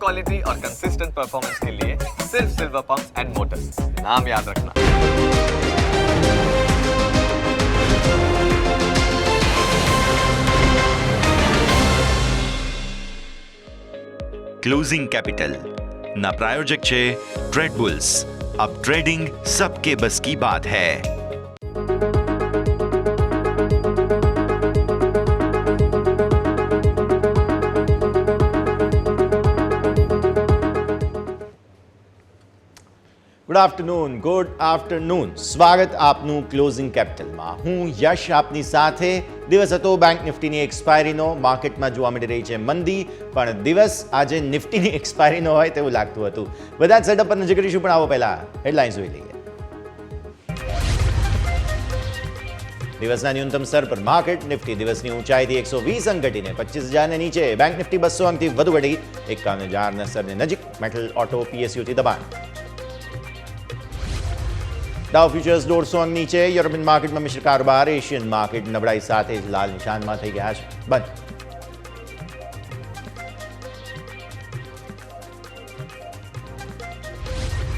Quality और consistent performance के लिए सिर्फ सिल्वर पंप्स एंड मोटर्स, नाम याद रखना। ક્લોઝિંગ કેપિટલ ના પ્રાયોજક છે ટ્રેડ બુલ્સ. अब ट्रेडिंग सबके बस की बात है. Good afternoon. સ્વાગત આપનું ક્લોઝિંગ કેપિટલમાં. હું યશ આપની સાથે. દિવસ હતો બેંક નિફ્ટીની એક્સપાયરીનો. માર્કેટમાં જોવા મળી રહી છે મંદી, પણ દિવસ આજે નિફ્ટીની એક્સપાયરીનો હોય તેવું લાગતું હતું. બધા જ સેટઅપ પર નજર કરીશું, પણ આવો પહેલા હેડલાઇન્સ જોઈ લઈએ. દિવસના ન્યૂનતમ સ્તર પર માર્કેટ નિફ્ટી દિવસની ઊંચાઈથી 120 અંક ઘટીને 25,000 ને નીચે. બેંક નિફ્ટી 200 અંકથી વધુ ઘટી 51,000 સ્તરની નજીક. મેટલ, ઓટો, પીએસયુથી દબાણ. ડાઉ ફ્યુચર્સ 150 અંક નીચે. યુરોપિયન માર્કેટમાં મિશ્ર કારોબાર. એશિયન માર્કેટ નબળાઈ સાથે જ લાલ નિશાનમાં થઈ ગયા છે બંધ.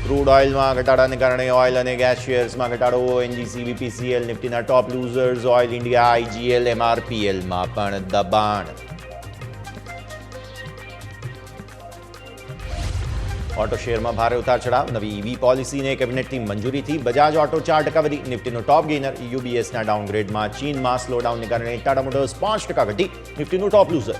ક્રૂડ ઓઇલમાં ઘટાડાને કારણે ઓઇલ અને ગેસ શેર્સમાં ઘટાડો. એનજીસી, બીપીસીએલ નિફ્ટીના top losers. Oil India, IGL, એમઆરપીએલમાં પણ દબાણ. ઓટો શેરમાં ભારે ઉતાર ચઢાવ. નવી ઈવી પોલિસીને કેબિનેટની મંજૂરીથી બજાજ ઓટો 4% વધી. નિફ્ટીનો ટોપ ગેઇનર. યુબીએસના ડાઉનગ્રેડમાં ચીનમાં સ્લોડાઉનને કારણે ટાટા મોટર્સ 5% ઘટી. નિફ્ટીનું ટોપ લૂઝર.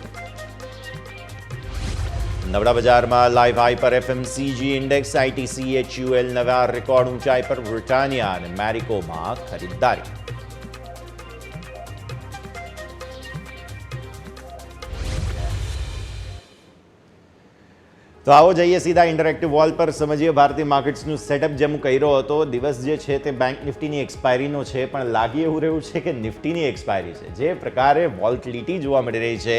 નબળા બજારમાં લાઈવ હાઈ પર એફએમસીજી ઇન્ડેક્સ. આઈટીસી, એચયુએલ નવા રેકોર્ડ ઊંચાઈ પર. બ્રિટાનિયા અને મેરિકોમાં ખરીદદારી. તો આવો જઈએ સીધા ઇન્ટરેક્ટિવ વોલ પર. સમજીએ ભારતીય માર્કેટ્સનું સેટઅપ. જેમ હું કહી રહ્યો હતો, દિવસ જે છે તે બેંક નિફ્ટીની એક્સપાયરીનો છે, પણ લાગી એવું રહ્યું છે કે નિફ્ટીની એક્સપાયરી છે. જે પ્રકારે વોલ્ટિલિટી જોવા મળી રહી છે,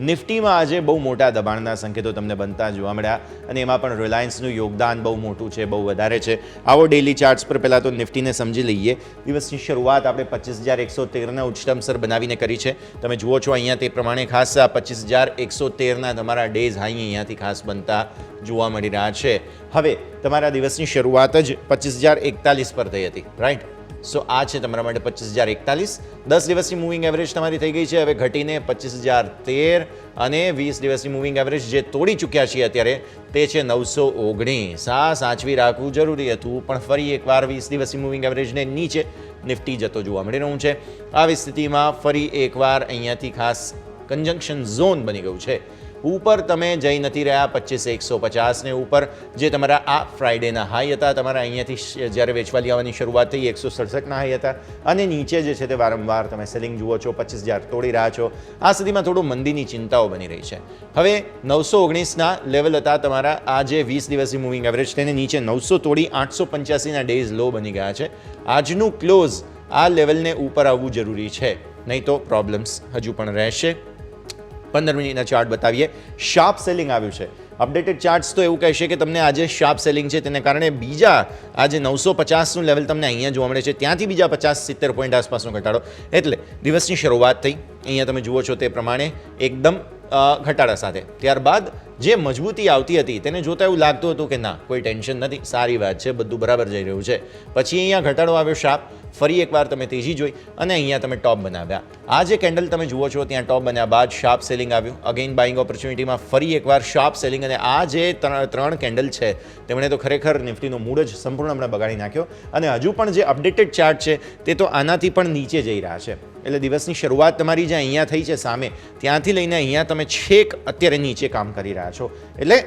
નિફ્ટીમાં આજે બહુ મોટા દબાણના સંકેતો તમને બનતા જોવા મળ્યા, અને એમાં પણ રિલાયન્સનું યોગદાન બહુ મોટું છે, બહુ વધારે છે. આવો ડેઇલી ચાર્ટ્સ પર પહેલાં તો નિફ્ટીને સમજી લઈએ. દિવસની શરૂઆત આપણે 25,113ના ઉચ્ચતમ સ્તર બનાવીને કરી છે. તમે જુઓ છો અહીંયા તે પ્રમાણે ખાસ 25,113ના તમારા ડેઝ હાઈ અહીંયાથી ખાસ બનતા જોવા મળી રહ્યા છે. હવે તમારા દિવસની શરૂઆત જ 25,041 પર થઈ હતી, રાઈટ? સો આ છે તમારા માટે 25,041. 10 દિવસની મૂવિંગ એવરેજ તમારી થઈ ગઈ છે હવે ઘટીને 25,013, અને 20 દિવસની મૂવિંગ એવરેજ જે તોડી ચૂક્યા છીએ અત્યારે તે છે 919. આ સાચવી રાખવું જરૂરી હતું, પણ ફરી એકવાર 20 દિવસની મૂવિંગ એવરેજને નીચે નિફ્ટી જતો જોવા મળી રહ્યું છે. આવી સ્થિતિમાં ફરી એકવાર અહીંયાથી ખાસ કન્જંક્શન ઝોન બની ગયું છે. ઉપર તમે જઈ નથી રહ્યા. 25,150 ને ઉપર જે તમારા આ ફ્રાઈડેના હાઈ હતા, તમારા અહીંયાથી જ્યારે વેચવાલી આવવાની શરૂઆત થઈ 167ના હાઈ હતા, અને નીચે જે છે તે વારંવાર તમે સેલિંગ જુઓ છો. 25,000 તોડી રહ્યા છો. આ સ્થિતિમાં થોડું મંદીની ચિંતાઓ બની રહી છે. હવે 919ના લેવલ હતા તમારા આ જે 20 દિવસની મૂવિંગ એવરેજ, તેને નીચે 900 તોડી 885ના ડેઝ લો બની ગયા છે. આજનું ક્લોઝ આ લેવલને ઉપર આવવું જરૂરી છે, નહીં તો પ્રોબ્લેમ્સ હજુ પણ રહેશે. 15 મિનિટના ચાર્ટ બતાવીએ. શાર્પ સેલિંગ આવ્યું છે. અપડેટેડ ચાર્ટ્સ તો એવું કહેશે કે તમને આજે શાર્પ સેલિંગ છે, તેને કારણે બીજા આજે 950નું લેવલ તમને અહીંયા જોવા મળે છે, ત્યાંથી બીજા 50-70 પોઈન્ટ આસપાસનો ઘટાડો. એટલે દિવસની શરૂઆત થઈ અહીંયા તમે જુઓ છો તે પ્રમાણે એકદમ ઘટાડા સાથે. ત્યારબાદ જે મજબૂતી આવતી હતી તેને જોતા એવું લાગતું હતું કે ના, કોઈ ટેન્શન નથી, સારી વાત છે, બધું બરાબર જઈ રહ્યું છે. પછી અહીંયા ઘટાડો આવ્યો શાર્પ. ફરી એકવાર તમે તેજી જોઈ અને અહીંયા તમે ટોપ બનાવ્યા. આ જે કેન્ડલ તમે જુઓ છો ત્યાં ટોપ બન્યા બાદ શાર્પ સેલિંગ આવ્યું. અગેન બાઇંગ ઓપોર્ચ્યુનિટીમાં ફરી એકવાર શાર્પ સેલિંગ, અને આ જે ત્રણ કેન્ડલ છે તેમણે તો ખરેખર નિફ્ટીનો મૂડ જ સંપૂર્ણપણે બગાડી નાખ્યો. અને હજુ પણ જે અપડેટેડ ચાર્ટ છે તે તો આનાથી પણ નીચે જઈ રહ્યા છે. એટલે દિવસની શરૂઆત તમારી જે અહીંયા થઈ છે સામે, ત્યાંથી લઈને અહીંયા તમે છેક અત્યારે નીચે કામ કરી રહ્યા છો. એટલે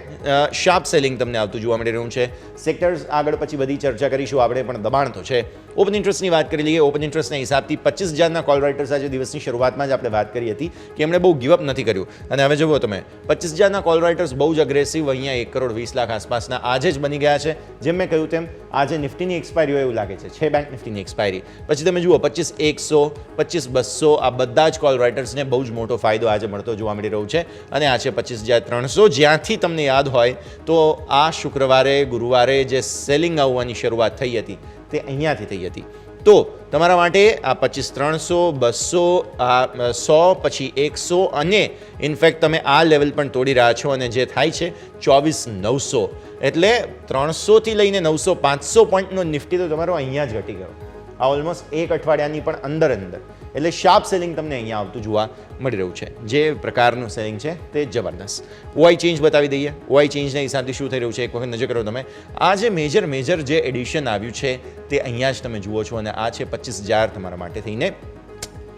શાર્પ સેલિંગ તમને આવતું જોવા મળી રહ્યું છે. સેક્ટર્સ આગળ પછી બધી ચર્ચા કરીશું આપણે, પણ દબાણ તો છે. ઓપન ઇન્ટરેસ્ટની વાત કરી લઈએ. ઓપન ઇન્ટરેસ્ટના હિસાબથી 25,000ના કોલ રાઇટર્સ આજે દિવસની શરૂઆતમાં જ આપણે વાત કરી હતી કે એમણે બહુ ગિવઅપ નથી કર્યું, અને હવે જુઓ તમે 25,000ના કોલ રાઇટર્સ બહુ જ અગ્રેસિવ અહીંયા 1,20,00,000 આસપાસના આજે જ બની ગયા છે. જેમ મેં કહ્યું તેમ આજે નિફ્ટીની એક્સપાયરી હોય એવું લાગે છે બેંક નિફ્ટીની એક્સપાયરી. પછી તમે જુઓ 25,100, 25,200 આ બધા જ કોલ રાઇટર્સને બહુ જ મોટો ફાયદો આજે મળતો જોવા મળી રહ્યો છે. અને આ છે 25,300. જ્યાંથી તમને યાદ હોય તો આ શુક્રવારે ગુરુવારે જે સેલિંગ આવવાની શરૂઆત થઈ હતી તે અહીંયાથી થઈ હતી. તો તમારા માટે આ 25,300, 200, 100, પછી 100 અને ઇનફેક્ટ તમે આ લેવલ પણ તોડી રહ્યા છો અને જે થાય છે 24,900. એટલે 300થી લઈને 900, 500 પોઈન્ટનો નિફ્ટી તો તમારો અહીંયા જ ઘટી ગયો. આ ઓલમોસ્ટ એક અઠવાડિયાની પણ અંદર એટલે શાર્પ સેલિંગ તમને અહીંયા આવતું જોવા મળી રહ્યું છે. જે પ્રકારનું સેલિંગ છે તે જબરદસ્ત. ઓઆઈ ચેન્જ બતાવી દઈએ. ઓઆઈ ચેન્જના હિસાબથી શું થઈ રહ્યું છે એક વખત નજર કરો તમે. આ જે મેજર જે એડિશન આવ્યું છે તે અહીંયા જ તમે જુઓ છો અને આ છે 25,000 તમારા માટે થઈને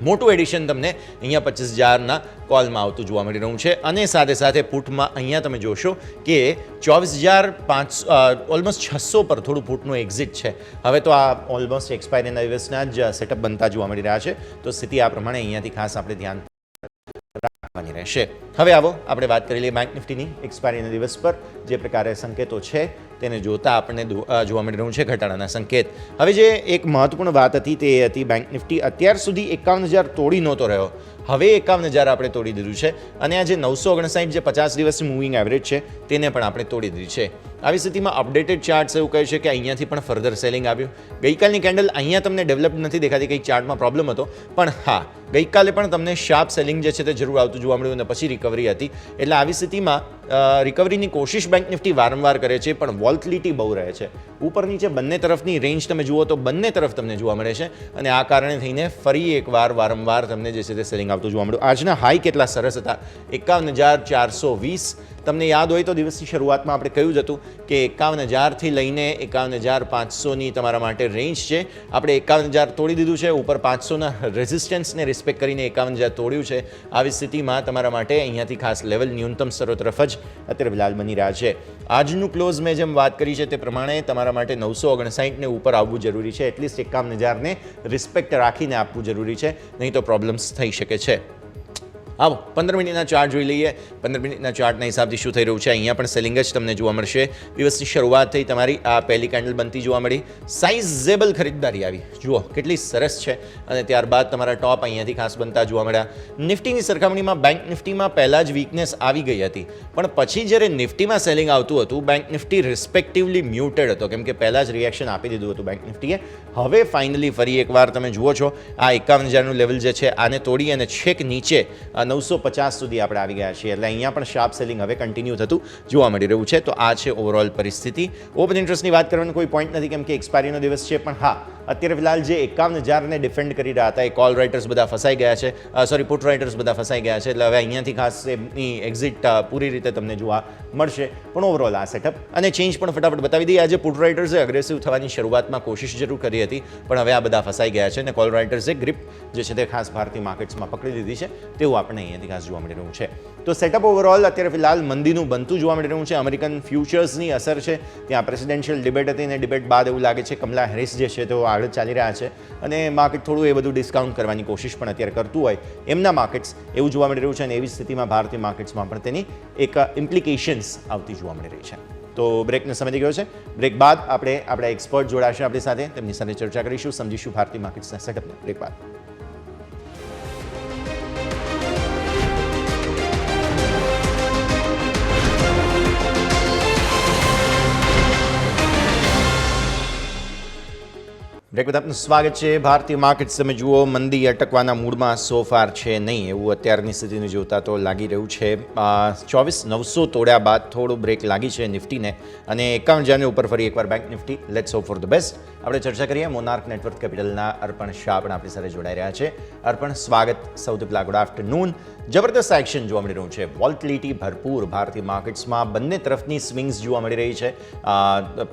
મોટું એડિશન તમને અહીંયા 25,000ના કોલમાં આવતું જોવા મળી રહ્યું છે. અને સાથે પુટમાં અહીંયા તમે જોશો કે 24,500 ઓલમોસ્ટ 600 પર થોડું પુટનું એક્ઝિટ છે. હવે તો આ ઓલમોસ્ટ એક્સપાયરીના દિવસના જ સેટઅપ બનતા જોવા મળી રહ્યા છે. તો સ્થિતિ આ પ્રમાણે અહીંયાથી ખાસ આપણે ધ્યાન રાખવાની રહેશે. હવે આવો આપણે વાત કરી લઈએ બેંક નિફ્ટીની એક્સપાયરીના દિવસ પર જે પ્રકારે સંકેતો છે તેને જોતા આપણને જોવા મળી રહ્યું છે ઘટાડાના સંકેત. હવે જે એક મહત્વપૂર્ણ વાત હતી તે હતી બેંક નિફ્ટી અત્યાર સુધી 51,000 તોડી નહોતો રહ્યો. હવે 51,000 આપણે તોડી દીધું છે અને આ જે 959 જે 50 દિવસની મૂવિંગ એવરેજ છે તેને પણ આપણે તોડી દીધી છે. આવી સ્થિતિમાં અપડેટેડ ચાર્ટ્સ એવું કહે છે કે અહીંયાથી પણ ફર્ધર સેલિંગ આવ્યું. ગઈકાલની કેન્ડલ અહીંયા તમને ડેવલપ નથી દેખાતી, કંઈક ચાર્ટમાં પ્રોબ્લેમ હતો, પણ હા ગઈકાલે પણ તમને શાર્પ સેલિંગ જે છે તે જરૂર આવતું જોવા મળ્યું અને પછી રિકવરી હતી. એટલે આવી સ્થિતિમાં રિકવરીની કોશિશ બેંક નિફ્ટી વારંવાર કરે છે પણ વોલ્ટિલિટી બહુ રહે છે. ઉપર નીચે બંને તરફની રેન્જ તમે જુઓ તો બંને તરફ તમને જોવા મળે છે અને આ કારણે થઈને ફરી એકવાર વારંવાર તમને જે છે તે સેલિંગ આવતું જોવા મળ્યું. આજના હાઈ કેટલા સરસ હતા, 51,420. તમને યાદ હોય તો દિવસની શરૂઆતમાં આપણે કહ્યું જ હતું કે 51,000થી લઈને 51,500ની તમારા માટે રેન્જ છે. આપણે 51,000 તોડી દીધું છે, ઉપર 500ના રેઝિસ્ટન્સને રિસ્પેક્ટ કરીને 51,000 તોડ્યું છે. આવી સ્થિતિમાં તમારા માટે અહીંયાથી ખાસ લેવલ ન્યૂનતમ સ્તરો તરફ જ અત્યારે ફિલહાલ બની રહ્યા છે. આજનું ક્લોઝ મેં જેમ વાત કરી છે તે પ્રમાણે તમારા માટે 959ને ઉપર આવવું જરૂરી છે. એટલીસ્ટ 51,000ને રિસ્પેક્ટ રાખીને આપવું જરૂરી છે, નહીં તો પ્રોબ્લેમ્સ થઈ શકે છે. આવો 15 મિનિટના ચાર્ટ જોઈ લઈએ. 15 મિનિટના ચાર્ટના હિસાબથી શું થઈ રહ્યું છે અહીંયા પણ સેલિંગ જ તમને જોવા મળશે. દિવસની શરૂઆત થઈ, તમારી આ પહેલી કેન્ડલ બનતી જોવા મળી, સાઇઝેબલ ખરીદદારી આવી, જુઓ કેટલી સરસ છે. અને ત્યારબાદ તમારા ટોપ અહીંયાથી ખાસ બનતા જોવા મળ્યા. નિફ્ટીની સરખામણીમાં બેંક નિફ્ટીમાં પહેલાં જ વીકનેસ આવી ગઈ હતી, પણ પછી જ્યારે નિફ્ટીમાં સેલિંગ આવતું હતું બેંક નિફ્ટી રિસ્પેક્ટિવલી મ્યુટેડ હતો, કેમ કે પહેલાં જ રિએક્શન આપી દીધું હતું બેંક નિફ્ટીએ. હવે ફાઇનલી ફરી એકવાર તમે જુઓ છો આ 51,000નું લેવલ જે છે આને તોડી અને છેક નીચે 950 સુધી આપણે આવી ગયા છીએ. એટલે અહીંયા પણ શાર્પ સેલિંગ હવે કન્ટિન્યુ થતું જોવા મળી રહ્યું છે. તો આ છે ઓવરઓલ પરિસ્થિતિ. ઓપન ઇન્ટરેસ્ટની વાત કરવાનો કોઈ પોઈન્ટ નથી કેમ કે એક્સપાયરીનો દિવસ છે, પણ હા અત્યારે ફિલહાલ જે 51,000ને ડિફેન્ડ કરી રહ્યા હતા એ કોલ રાઇટર્સ બધા ફસાઈ ગયા છે, પુટ રાઇટર્સ બધા ફસાઈ ગયા છે. એટલે હવે અહીંયાથી ખાસ એમની એક્ઝિટ પૂરી રીતે તમને જોવા મળશે. પણ ઓવરઓલ આ સેટઅપ અને ચેન્જ પણ ફટાફટ બતાવી દઈએ. આજે પુટ રાઇટર્સે અગ્રેસિવ થવાની શરૂઆતમાં કોશિશ જરૂર કરી હતી, પણ હવે આ બધા ફસાઈ ગયા છે અને કોલ રાઇટર્સે ગ્રીપ જે છે તે ખાસ ભારતીય માર્કેટ્સમાં પકડી લીધી છે તેવું આપણે અહીંયાથી ખાસ જોવા મળી રહ્યું છે. તો સેટઅપ ઓવરઓલ અત્યારે ફિલહાલ મંદીનું બનતું જોવા મળી રહ્યું છે. અમેરિકન ફ્યુચર્સની અસર છે, ત્યાં પ્રેસિડેન્શિયલ ડિબેટ હતી અને ડિબેટ બાદ એવું લાગે છે કમલા હેરિસ જે છે તેઓ આગળ ચાલી રહ્યા છે અને માર્કેટ થોડું એ બધું ડિસ્કાઉન્ટ કરવાની કોશિશ પણ અત્યારે કરતું હોય એમના માર્કેટ્સ એવું જોવા મળી રહ્યું છે. અને એવી સ્થિતિમાં ભારતીય માર્કેટ્સમાં પણ તેની એક ઇમ્પ્લિકેશન્સ આવતી જોવા મળી રહી છે. તો બ્રેકનો સમય થઈ ગયો છે. બ્રેક બાદ આપણે આપણા એક્સપર્ટ જોડાશે આપણી સાથે, તેમની સાથે ચર્ચા કરીશું, સમજીશું ભારતીય માર્કેટ્સના સેટઅપને. બ્રેક બાદ બ્રેક બાદ આપનું સ્વાગત છે. ભારતીય માર્કેટ્સ તમે જુઓ મંદી અટકવાના મૂડમાં સોફાર છે નહીં એવું અત્યારની સ્થિતિને જોતા તો લાગી રહ્યું છે. 24,900 તોડ્યા બાદ થોડું બ્રેક લાગી છે નિફ્ટીને અને 51,000ની ઉપર ફરી એકવાર bank Nifty. Let's hope for the best. આપણે ચર્ચા કરીએ મોનાર્ક નેટવર્ક કેપિટલના અર્પણ શાહ પણ આપણી સાથે જોડાઈ રહ્યા છે. અર્પણ, સ્વાગત. સૌથી પહેલાં ગુડ આફ્ટરનૂન. જબરદસ્ત એક્શન જોવા મળી રહ્યું છે, વોલ્ટિલિટી ભરપૂર ભારતીય માર્કેટ્સમાં, બંને તરફની સ્વિંગ્સ જોવા મળી રહી છે.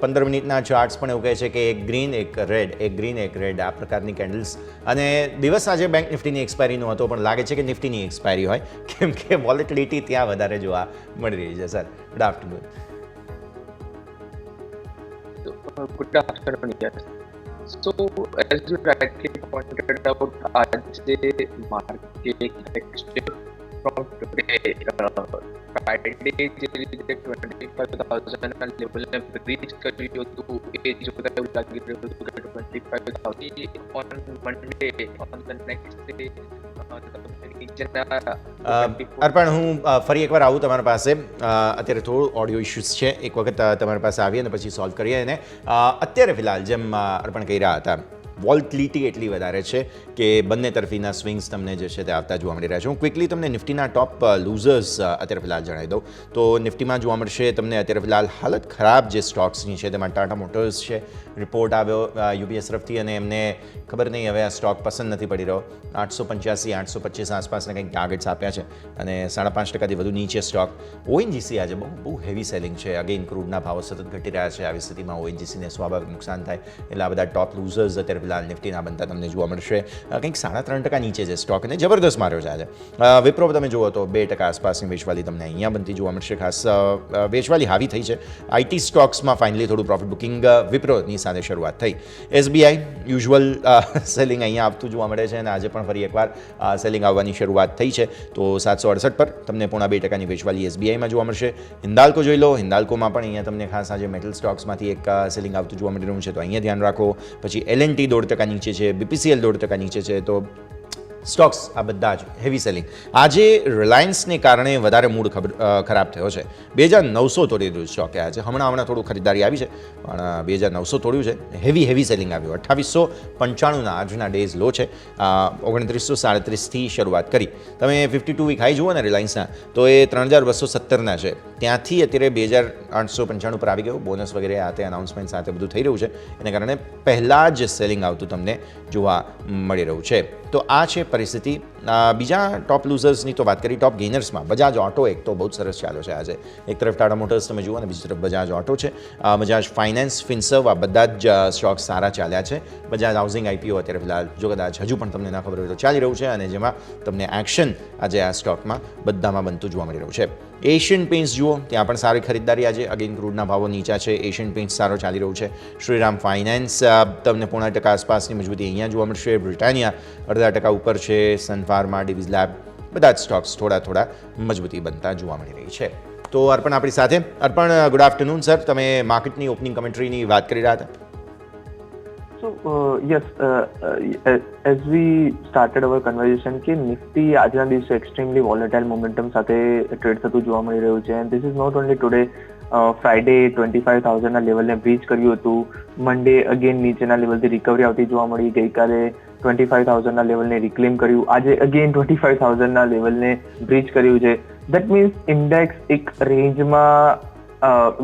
15 મિનિટના ચાર્ટ્સ પણ એવું કહે છે કે એક ગ્રીન એક રેડ, એક ગ્રીન એક રેડ આ પ્રકારની કેન્ડલ્સ. અને દિવસ આજે બેંક નિફ્ટીની એક્સપાયરીનો હતો, પણ લાગે છે કે નિફ્ટીની એક્સપાયરી હોય કેમ કે વોલેટિલિટી ત્યાં વધારે જોવા મળી રહી છે. Sir good afternoon. Good afternoon, yes. So, as you rightly pointed out, the market exchange from today, Friday, the 25,000 level reach કર્યું હતું એ જોતા એવું લાગી રહ્યું હતું કે 25,000 on Monday, on the next day, અર્પણ, હું ફરી એકવાર આવું તમારી પાસે. અત્યારે થોડું ઓડિયો ઇશ્યુઝ છે, એક વખત તમારી પાસે આવીએ અને પછી સોલ્વ કરીએ. અને અત્યારે ફિલહાલ જેમ અર્પણ કહી રહ્યા હતા વોલ્ટિલિટી એટલી વધારે છે કે બંને તરફીના સ્વિંગ્સ તમને જે છે તે આવતા જોવા મળી રહ્યા છે. હું ક્વિકલી તમને નિફ્ટીના ટોપ લૂઝર્સ અત્યારે ફિલહાલ જણાવી દઉં તો નિફ્ટીમાં જોવા મળશે તમને અત્યારે ફિલહાલ હાલત ખરાબ જે સ્ટોક્સની છે તેમાં ટાટા મોટર્સ છે. રિપોર્ટ આવ્યો યુબીએસ તરફથી અને એમને ખબર નહીં હવે આ સ્ટોક પસંદ નથી પડી રહ્યો. 885 825 આસપાસના કંઈક ટાર્ગેટ્સ આપ્યા છે અને 5.5%થી વધુ નીચે સ્ટોક. ઓએનજીસી આજે બહુ હેવી સેલિંગ છે. અગેન ક્રૂડના ભાવો સતત ઘટી રહ્યા છે. આવી સ્થિતિમાં ઓએનજીસીને સ્વાભાવિક નુકસાન થાય એટલે આ બધા ટોપ લૂઝર્સ અત્યારે ફિલહાલ નિફ્ટીના બનતા તમને જોવા મળશે. કંઈક 3.5% નીચે છે સ્ટોક અને જબરદસ્ત માર્યો છે આજે. વિપ્રો તમે જુઓ તો 2% આસપાસની વેચવાલી તમને અહીંયા બનતી જોવા મળશે. ખાસ વેચવાલી હાવી થઈ છે. આઈટી સ્ટોક્સમાં ફાઇનલી થોડું પ્રોફિટ બુકિંગ વિપ્રોની સાથે શરૂઆત થઈ. એસબીઆઈ યુઝ્યુઅલ સેલિંગ અહીંયા આવતું જોવા મળે છે અને આજે પણ ફરી એકવાર સેલિંગ આવવાની શરૂઆત થઈ છે. તો 768 પર તમને 2.5%ની વેચવાલી એસબીઆઈમાં જોવા મળશે. હિન્દાલ્કો જોઈ લો. હિન્દાલ્કોમાં પણ અહીંયા તમને ખાસ આજે મેટલ સ્ટોક્સમાંથી એક સેલિંગ આવતું જોવા મળી રહ્યું છે તો અહીંયા ધ્યાન રાખો. પછી એલએનટી 1% નીચે છે. બીપીસીએલ 1% નીચે છે. તો સ્ટોક્સ આ બધા જ હેવી સેલિંગ. આજે રિલાયન્સને કારણે વધારે મૂડ ખરાબ થયો છે. 2900 તોડી દીધું સ્ટોકે આજે. હમણાં થોડું ખરીદારી આવી છે પણ 2900 તોડ્યું છે. હેવી સેલિંગ આવ્યું. 2895ના આજના ડેઝ લો છે. 2937થી શરૂઆત કરી. તમે 52 વીક હાઈ જુઓ ને રિલાયન્સના તો એ 3217ના છે. ત્યાંથી અત્યારે 2895 પર આવી ગયું. બોનસ વગેરે આ તે અનાઉન્સમેન્ટ સાથે બધું થઈ રહ્યું છે એને કારણે પહેલાં જ સેલિંગ આવતું તમને જોવા મળી રહ્યું છે. તો આ છે પરિસ્થિતિ. બીજા ટોપ લૂઝર્સની તો વાત કરી. ટોપ ગેનર્સમાં બજાજ ઓટો એક તો બહુ જ સરસ ચાલ્યો છે આજે. એક તરફ ટાટા મોટર્સ તમે જુઓ અને બીજી તરફ બજાજ ઓટો છે. બજાજ ફાઇનાન્સ, ફિન્સર્વ આ બધા જ સ્ટોક્સ સારા ચાલ્યા છે. બજાજ હાઉસિંગ આઈપીઓ અત્યારે ફિલહાલ જો કદાચ હજુ પણ તમને ના ખબર હોય તો ચાલી રહ્યું છે અને જેમાં તમને એક્શન આજે આ સ્ટોકમાં બધામાં બનતું જોવા મળી રહ્યું છે. એશિયન પેઇન્ટ્સ જુઓ ત્યાં પણ સારી ખરીદદારી આજે. અગેન ક્રૂડના ભાવો નીચા છે. એશિયન પેઇન્ટ્સ સારો ચાલી રહ્યું છે. શ્રીરામ ફાઇનાન્સ તમને 0.5% આસપાસની મજબૂતી અહીંયા જોવા મળશે. બ્રિટાનિયા 0.5% ઉપર છે. સન ફાર્મા, ડિવિઝ લેબ બધા જ સ્ટોક્સ થોડા મજબૂતી બનતા જોવા મળી રહી છે. તો અર્પણ આપણી સાથે. અર્પણ, ગુડ આફ્ટરનૂન સર. તમે માર્કેટની ઓપનિંગ કમેન્ટ્રીની વાત કરી રહ્યા હતા. So, yes, as we started our conversation, કે નિફ્ટી આજના દિવસે extremely volatile momentum સાથે ટ્રેડ થતું જોવા મળી રહ્યું છે. and this is not only today. Friday 25,000ના લેવલને બ્રીચ કર્યું હતું. મંડે અગેન નીચેના લેવલથી રિકવરી આવતી જોવા મળી. ગઈકાલે 25,000ના લેવલને રિક્લેમ કર્યું. આજે અગેન 25,000ના લેવલને બ્રીચ કર્યું છે. દેટ મીન્સ ઇન્ડેક્સ એક રેન્જમાં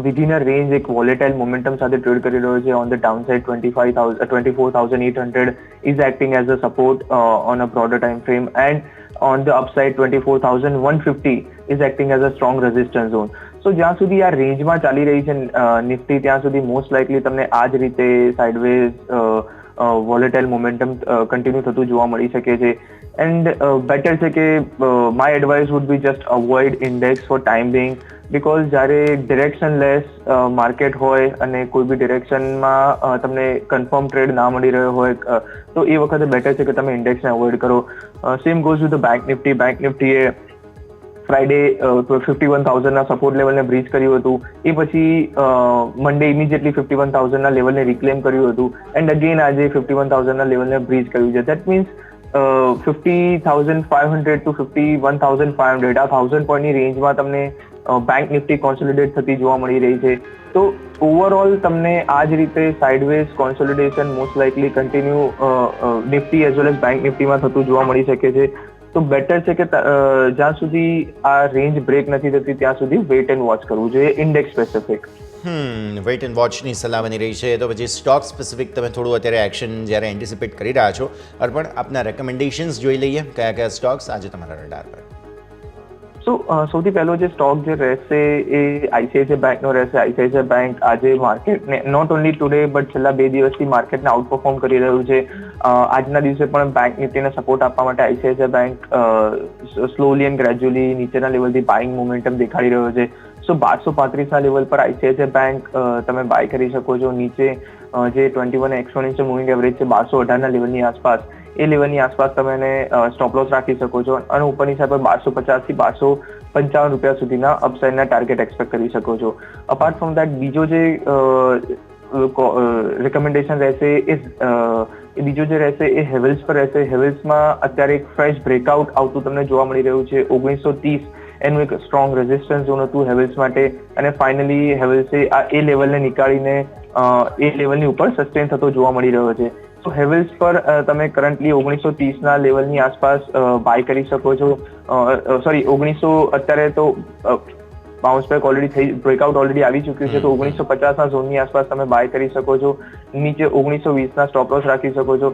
within a range એક volatile momentum સાથે ટ્રેડ કરી રહ્યો છે. on the downside 24,800 is acting as a support on a broader time frame and on the upside 24,150 is acting as a strong resistance zone. So જ્યાં સુધી આ રેન્જમાં ચાલી રહી છે નિફ્ટી ત્યાં સુધી મોસ્ટ લાઇકલી તમને આ જ રીતે સાઇડવેઝ વોલેટાઇલ મોમેન્ટમ કન્ટિન્યુ થતું જોવા મળી શકે છે. એન્ડ બેટર છે કે my advice would be just avoid index four time Bing because જ્યારે ડિરેક્શન લેસ માર્કેટ હોય અને કોઈ બી ડિરેક્શનમાં તમને કન્ફર્મ ટ્રેડ ના મળી રહ્યો હોય તો એ વખતે બેટર છે કે તમે ઇન્ડેક્સને અવોઇડ કરો. Same goes with the Bank Nifty. Bank નિફ્ટીએ ફ્રાઇડે 51,000ના સપોર્ટ લેવલને બ્રીચ કર્યું હતું. એ પછી મંડે ઇમિડિયેટલી 51,000ના લેવલને રિક્લેમ કર્યું હતું એન્ડ અગેન આજે 51,000ના લેવલને બ્રીચ કર્યું છે. દેટ મીન્સ 50,500 to 51,500 આ 1,000 પોઈન્ટની રેન્જમાં તમને બેંક નિફ્ટી કોન્સોલિડેટ થતી જોવા મળી રહી છે. તો ઓવરઓલ તમને આ જ રીતે sideways consolidation most likely continue Nifty as well as Bank નિફ્ટીમાં થતું જોવા મળી શકે છે. તો બેટર છે કે જ્યાં સુધી આ રેન્જ બ્રેક નથી થતી ત્યાં સુધી વેઇટ એન્ડ વોચ કરવું જોઈએ ઇન્ડેક્સ સ્પેસિફિક. વેઇટ એન્ડ વોચની સલાહ બની રહી છે. તો પછી સ્ટોક સ્પેસિફિક તમે થોડું અત્યારે એક્શન જ્યારે એન્ટિસિપેટ કરી રહ્યા છો પણ આપના રેકમેન્ડેશન્સ જોઈ લઈએ. કયા સ્ટોક્સ આજે તમારા રડાર પર? સો સૌથી પહેલો જે સ્ટોક જે રહેશે એ આઈસીઆઈસીઆઈ બેંકનો રહેશે. આઈસીઆઈસીઆઈ બેંક આજે માર્કેટને નોટ ઓનલી ટુડે બટ છેલ્લા 2 દિવસથી માર્કેટને આઉટપરફોર્મ કરી રહ્યું છે. આજના દિવસે પણ બેંક નિફ્ટીને સપોર્ટ આપવા માટે ICICI bank slowly and gradually નીચેના લેવલથી બાઇંગ મોમેન્ટમ દેખાડી રહ્યો છે. સો 1235ના લેવલ પર આઈસીઆઈસીઆઈ બેંક તમે બાય કરી શકો છો. નીચે જે 21 એક્સપોનેન્શિયલ મૂવિંગ એવરેજ છે 1218ના લેવલની આસપાસ એ લેવલની આસપાસ તમે એને સ્ટોપ લોસ રાખી શકો છો અને ઉપરની સાઈડ પર 1250 થી 1255 રૂપિયા સુધીના અપસાઇડના ટાર્ગેટ એક્સપેક્ટ કરી શકો છો. અપાર્ટ ફ્રોમ દેટ બીજો જે રેકમેન્ડેશન રહેશે એ બીજો જે રહેશે એ હેવેલ્સ પર રહેશે. હેવેલ્સમાં અત્યારે એક ફ્રેશ બ્રેકઆઉટ આવતું તમને જોવા મળી રહ્યું છે. 1930 એનું એક સ્ટ્રોંગ રેઝિસ્ટન્સ ઝોન હતું હેવેલ્સ માટે અને ફાઇનલી હેવેલ્સે આ એ લેવલને નીકાળીને એ લેવલની ઉપર સસ્ટેન થતો જોવા મળી રહ્યો છે. તો હેવેલ્સ પર તમે કરન્ટલી 1930ના લેવલની આસપાસ બાય કરી શકો છો. સોરી 1900 અત્યારે તો બાઉન્સ બેક બ્રેકઆઉટ ઓલરેડી આવી ચૂક્યું છે, તો 1950ના ઝોનની આસપાસ તમે બાય કરી શકો છો. નીચે 1920ના સ્ટોપ લોસ રાખી શકો છો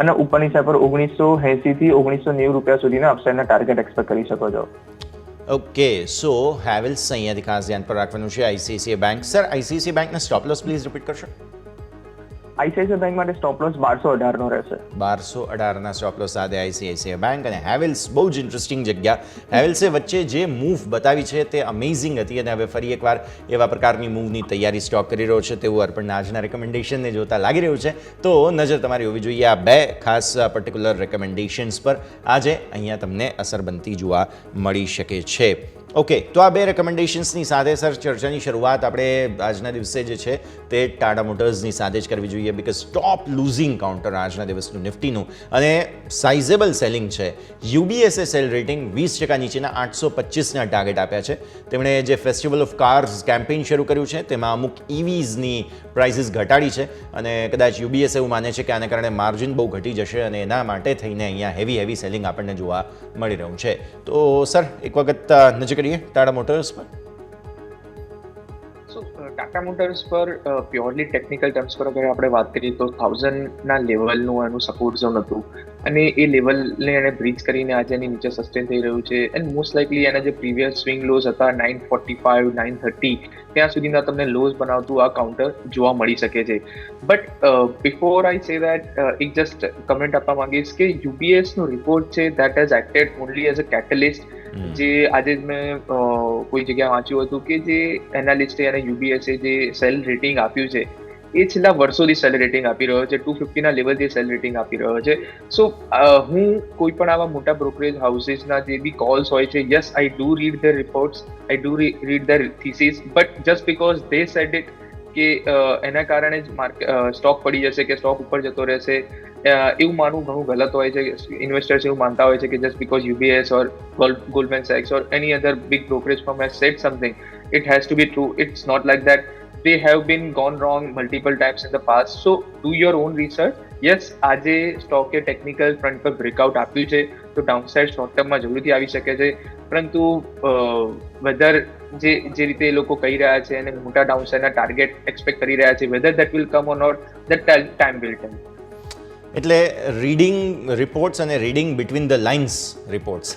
અને ઉપરની સાઈડ પર 1980 થી 1990 રૂપિયા સુધીના અપસાઇડના ટાર્ગેટ એક્સપેક્ટ કરી શકો છો. ઓકે, સો હેવેલ્સ અહીંયાથી ખાસ ધ્યાન પર રાખવાનું છે. આઈસીઆઈસીઆઈ બેંક, સર આઈસીઆઈસીઆઈ બેંકના સ્ટોપ લોસ પ્લીઝ રિપીટ કરશો. આઈસીઆઈસીઆઈ બેંક માટે સ્ટોપ લોસ 1218 નો રહેશે. 1218ના સ્ટોપ લોસ સાથે આઈસીઆઈસીઆઈ બેંક અને હેવેલ્સ. બહુ જ ઇન્ટરેસ્ટિંગ જગ્યા. હેવેલ્સે વચ્ચે જે મૂવ બતાવી છે તે અમેઝિંગ હતી અને હવે ફરી એકવાર એવા પ્રકારની મૂવની તૈયારી સ્ટોક કરી રહ્યો છે તેવું અર્પણના આજના રેકમેન્ડેશનને જોતા લાગી રહ્યું છે. તો નજર તમારી હોવી જોઈએ આ બે ખાસ પર્ટિક્યુલર રેકમેન્ડેશન્સ પર. આજે અહીંયા તમને અસર બનતી જોવા મળી શકે છે. ઓકે, તો આ બે રેકમેન્ડેશન્સની સાથે સર ચર્ચાની શરૂઆત આપણે આજના દિવસે જે છે તે ટાટા મોટર્સની સાથે જ કરવી જોઈએ, બિકોઝ ટોપ લૂઝિંગ કાઉન્ટર આજના દિવસનું નિફ્ટીનું અને સાઇઝેબલ સેલિંગ છે. યુબીએસએ સેલ રેટિંગ 20% નીચેના 825ના ટાર્ગેટ આપ્યા છે. તેમણે જે ફેસ્ટિવલ ઓફ કાર્સ કેમ્પેઇન શરૂ કર્યું છે તેમાં અમુક ઇવીઝની પ્રાઇસીસ ઘટાડી છે અને કદાચ યુબીએસ એવું માને છે કે આને કારણે માર્જિન બહુ ઘટી જશે અને એના માટે થઈને અહીંયા હેવી સેલિંગ આપણને જોવા મળી રહ્યું છે. તો સર એક વખત નજર કરીએ ટાટા મોટર્સ પર. ટાટા મોટર્સ પર પ્યોરલી ટેકનિકલ ટર્મ્સ પર અગર આપણે વાત કરીએ તો 1000ના લેવલનું એનું સપોર્ટ ઝોન હતું અને એ લેવલને એને બ્રીચ કરીને આજે એની નીચે સસ્ટેન થઈ રહ્યું છે. એન્ડ મોસ્ટ લાઇકલી એના જે પ્રીવિયસ સ્વિંગ લોઝ હતા 945 930 ત્યાં સુધીના તમને લોઝ બનાવતું આ કાઉન્ટર જોવા મળી શકે છે. But before I say that એક જસ્ટ કમેન્ટ આપવા માંગીશ કે યુબીએસ નો રિપોર્ટ છે that has acted only as a catalyst. જે આજે જ મેં કોઈ જગ્યાએ વાંચ્યું હતું કે જે એનાલિસ્ટે અને યુબીએસે જે સેલ રેટિંગ આપ્યું છે એ છેલ્લા વર્ષોથી સેલ રેટિંગ આપી રહ્યો છે. 250ના લેવલથી સેલ રેટિંગ આપી રહ્યો છે. સો હું કોઈ પણ આવા મોટા બ્રોકરેજ હાઉસીસના જે બી કોલ્સ હોય છે, yes I do read the reports, I do read the thesis, but just because they sad it કે એના કારણે જ સ્ટોક પડી જશે કે સ્ટોક ઉપર જતો રહેશે એવું માનવું ઘણું ગલત હોય છે. ઇન્વેસ્ટર્સ એવું માનતા હોય છે કે just because UBS or Goldman સેક્સ or any other big brokerage firm has said something, it has to be true. It's not like that. They have been gone wrong multiple times in the past. So do your own research. Yes, આજે સ્ટોકે technical front પર breakout આપ્યું છે તો downside short ટર્મમાં જરૂરથી આવી શકે છે, પરંતુ વેધર જે રીતે એ લોકો કહી રહ્યા છે અને મોટા ડાઉનસાઇડના ટાર્ગેટ એક્સપેક્ટ કરી રહ્યા છે, whether that will come or not, that time will tell. એટલે રીડિંગ રિપોર્ટ્સ અને reading between the lines reports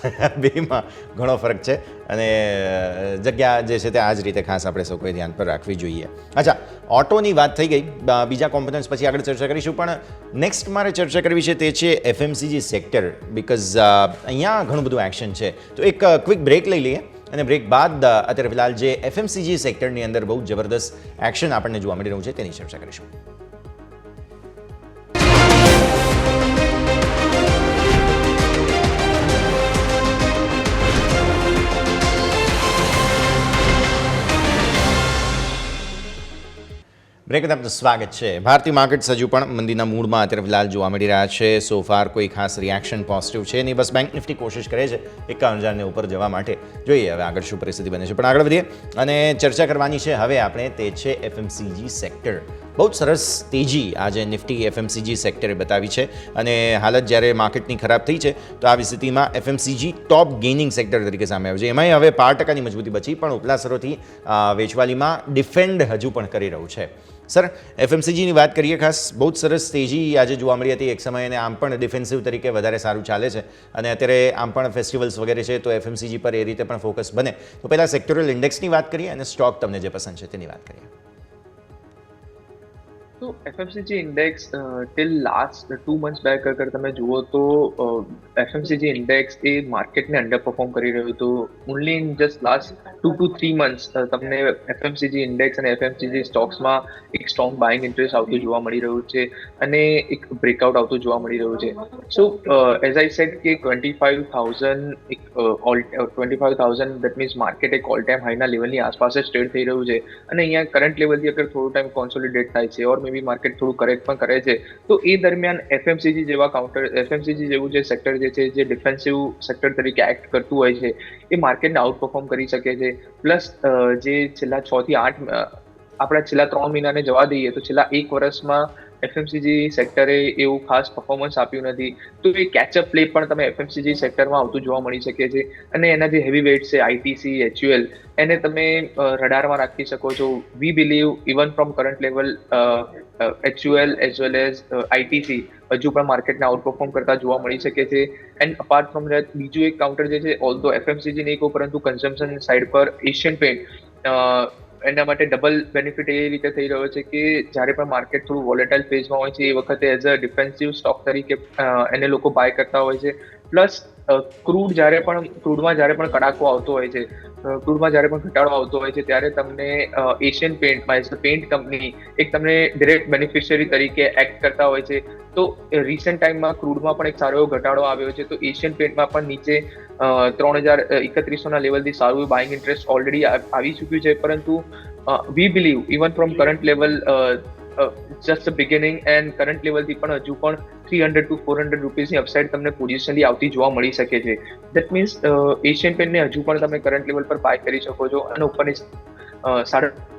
બેમાં ઘણો ફરક છે અને જગ્યા જે છે તે આ જ રીતે ખાસ આપણે સૌ કોઈ ધ્યાન પર રાખવી જોઈએ. અચ્છા, ઓટોની વાત થઈ ગઈ, બીજા કોમ્પોનન્ટ્સ પછી આગળ ચર્ચા કરીશું, પણ નેક્સ્ટ મારે ચર્ચા કરવી છે તે છે એફએમસીજી સેક્ટર, બિકોઝ અહીંયા ઘણું બધું એક્શન છે. તો એક ક્વિક બ્રેક લઈ લઈએ અને બ્રેક બાદ અત્યારે ફિલહાલ જે એફએમસીજી સેક્ટરની અંદર બહુ જબરદસ્ત એક્શન આપણને જોવા મળી રહ્યું છે તેની ચર્ચા કરીશું. બ્રેક આપનું સ્વાગત છે. ભારતીય માર્કેટ્સ હજુ પણ મંદીના મૂડમાં અત્યારે ફિલહાલ જોવા મળી રહ્યા છે. સો ફાર કોઈ ખાસ રિએક્શન પોઝિટિવ છે નહીં, બસ બેંક નિફ્ટી કોશિશ કરે છે 51,000ને ઉપર જવા માટે. જોઈએ હવે આગળ શું પરિસ્થિતિ બને છે, પણ આગળ વધીએ અને ચર્ચા કરવાની છે હવે આપણે તે છે એફએમસીજી સેક્ટર. બહુ જ સરસ તેજી આજે નિફ્ટી એફએમસીજી સેક્ટરે બતાવી છે અને હાલત જ્યારે માર્કેટની ખરાબ થઈ છે તો આવી સ્થિતિમાં એફએમસીજી ટોપ ગેઇનિંગ સેક્ટર તરીકે સામે આવ્યું છે. એમાંય હવે 5%ની મજબૂતી બચી, પણ ઉપલા સ્તરોથી વેચવાલીમાં ડિફેન્ડ હજુ પણ કરી રહ્યું છે. સર, એફએમસીજીની વાત કરીએ, ખાસ બહુ જ સરસ તેજી આજે જોવા મળી હતી એક સમયે અને આમ પણ ડિફેન્સિવ તરીકે વધારે સારું ચાલે છે અને અત્યારે આમ પણ ફેસ્ટિવલ્સ વગેરે છે તો એફએમસીજી પર એ રીતે પણ ફોકસ બને. તો પહેલાં સેક્ટોરલ ઇન્ડેક્સની વાત કરીએ અને સ્ટોક તમને જે પસંદ છે તેની વાત કરીએ. તો FMCG index till last 2 months back અગર તમે જુઓ તો એફએમસીજી ઇન્ડેક્સ એ માર્કેટને અંડર પરફોર્મ કરી રહ્યું હતું. Only in just last 2 to 3 months તમને એફએમસીજી ઇન્ડેક્સ અને એફએમસીજી સ્ટોક્સમાં એક સ્ટ્રોંગ બાઇંગ ઇન્ટરેસ્ટ આવતું જોવા મળી રહ્યું છે અને એક બ્રેકઆઉટ આવતું જોવા મળી રહ્યું છે. સો એઝ આઈ સેડ કે 25,000 દેટ મીન્સ માર્કેટ એક ઓલ ટાઈમ હાઈના લેવલની આસપાસ જ ટ્રેડ થઈ રહ્યું છે અને અહીંયા કરંટ લેવલથી અગર થોડો ટાઈમ કોન્સોલિડેટ થાય છે ઓર મે બી માર્કેટ થોડું કરેક્ટ પણ કરે છે તો એ દરમિયાન એફએમસીજી જેવા એફએમસીજી જેવું જે સેક્ટર જે છે જે ડિફેન્સિવ સેક્ટર તરીકે એક્ટ કરતું હોય છે એ માર્કેટને આઉટ પરફોર્મ કરી શકે છે. પ્લસ જે છેલ્લા 6 થી 8 આપણા છેલ્લા 3 મહિનાને જવા દઈએ તો છેલ્લા 1 વર્ષમાં એફએમસીજી સેક્ટરે એવું ખાસ પરફોર્મન્સ આપ્યું નથી, તો એ કેચઅપ પ્લે પણ તમે એફએમસીજી સેક્ટરમાં આવતું જોવા મળી શકે છે. અને એના જે હેવી વેઇટ છે આઈટીસી, એચયુએલ, એને તમે રડારમાં રાખી શકો છો. We believe even from current level HUL as well as ITC હજુ પણ માર્કેટને આઉટપરફોર્મ કરતા જોવા મળી શકે છે. એન્ડ અપાર્ટ ફ્રોમ ધેટ બીજું એક કાઉન્ટર જે છે, ઓલ્ધો એફએમસીજી નહીં કહું પરંતુ કન્ઝમ્પશન સાઇડ પર એશિયન પેન્ટ એના માટે ડબલ બેનિફિટ એ રીતે થઈ રહ્યો છે કે જ્યારે પણ માર્કેટ થોડું વોલેટાઇલ ફેઝમાં હોય છે એ વખતે એઝ અ ડિફેન્સિવ સ્ટોક તરીકે એને લોકો બાય કરતા હોય છે. પ્લસ ક્રૂડમાં જ્યારે પણ કડાકો આવતો હોય છે, ક્રૂડમાં જ્યારે પણ ઘટાડો આવતો હોય છે, ત્યારે તમને એશિયન પેન્ટમાં એઝ અ પેન્ટ કંપની એક તમને ડિરેક્ટ બેનિફિશિયરી તરીકે એક્ટ કરતા હોય છે. તો રિસન્ટ ટાઈમમાં ક્રૂડમાં પણ એક સારો એવો ઘટાડો આવ્યો છે, તો એશિયન પેન્ટમાં પણ નીચે 3,3100ના લેવલથી સારું બાઇંગ ઇન્ટરેસ્ટ ઓલરેડી આવી ચૂક્યું છે. પરંતુ we believe even from current level just beginning and current લેવલથી પણ હજુ પણ 300 to 400 રૂપીસની અપસાઇડ તમને પોઝિશનલી આવતી જોવા મળી શકે છે. દેટ મીન્સ એશિયન પેન્ટને હજુ પણ તમે કરંટ લેવલ પર બાય કરી શકો છો અને ઉપરની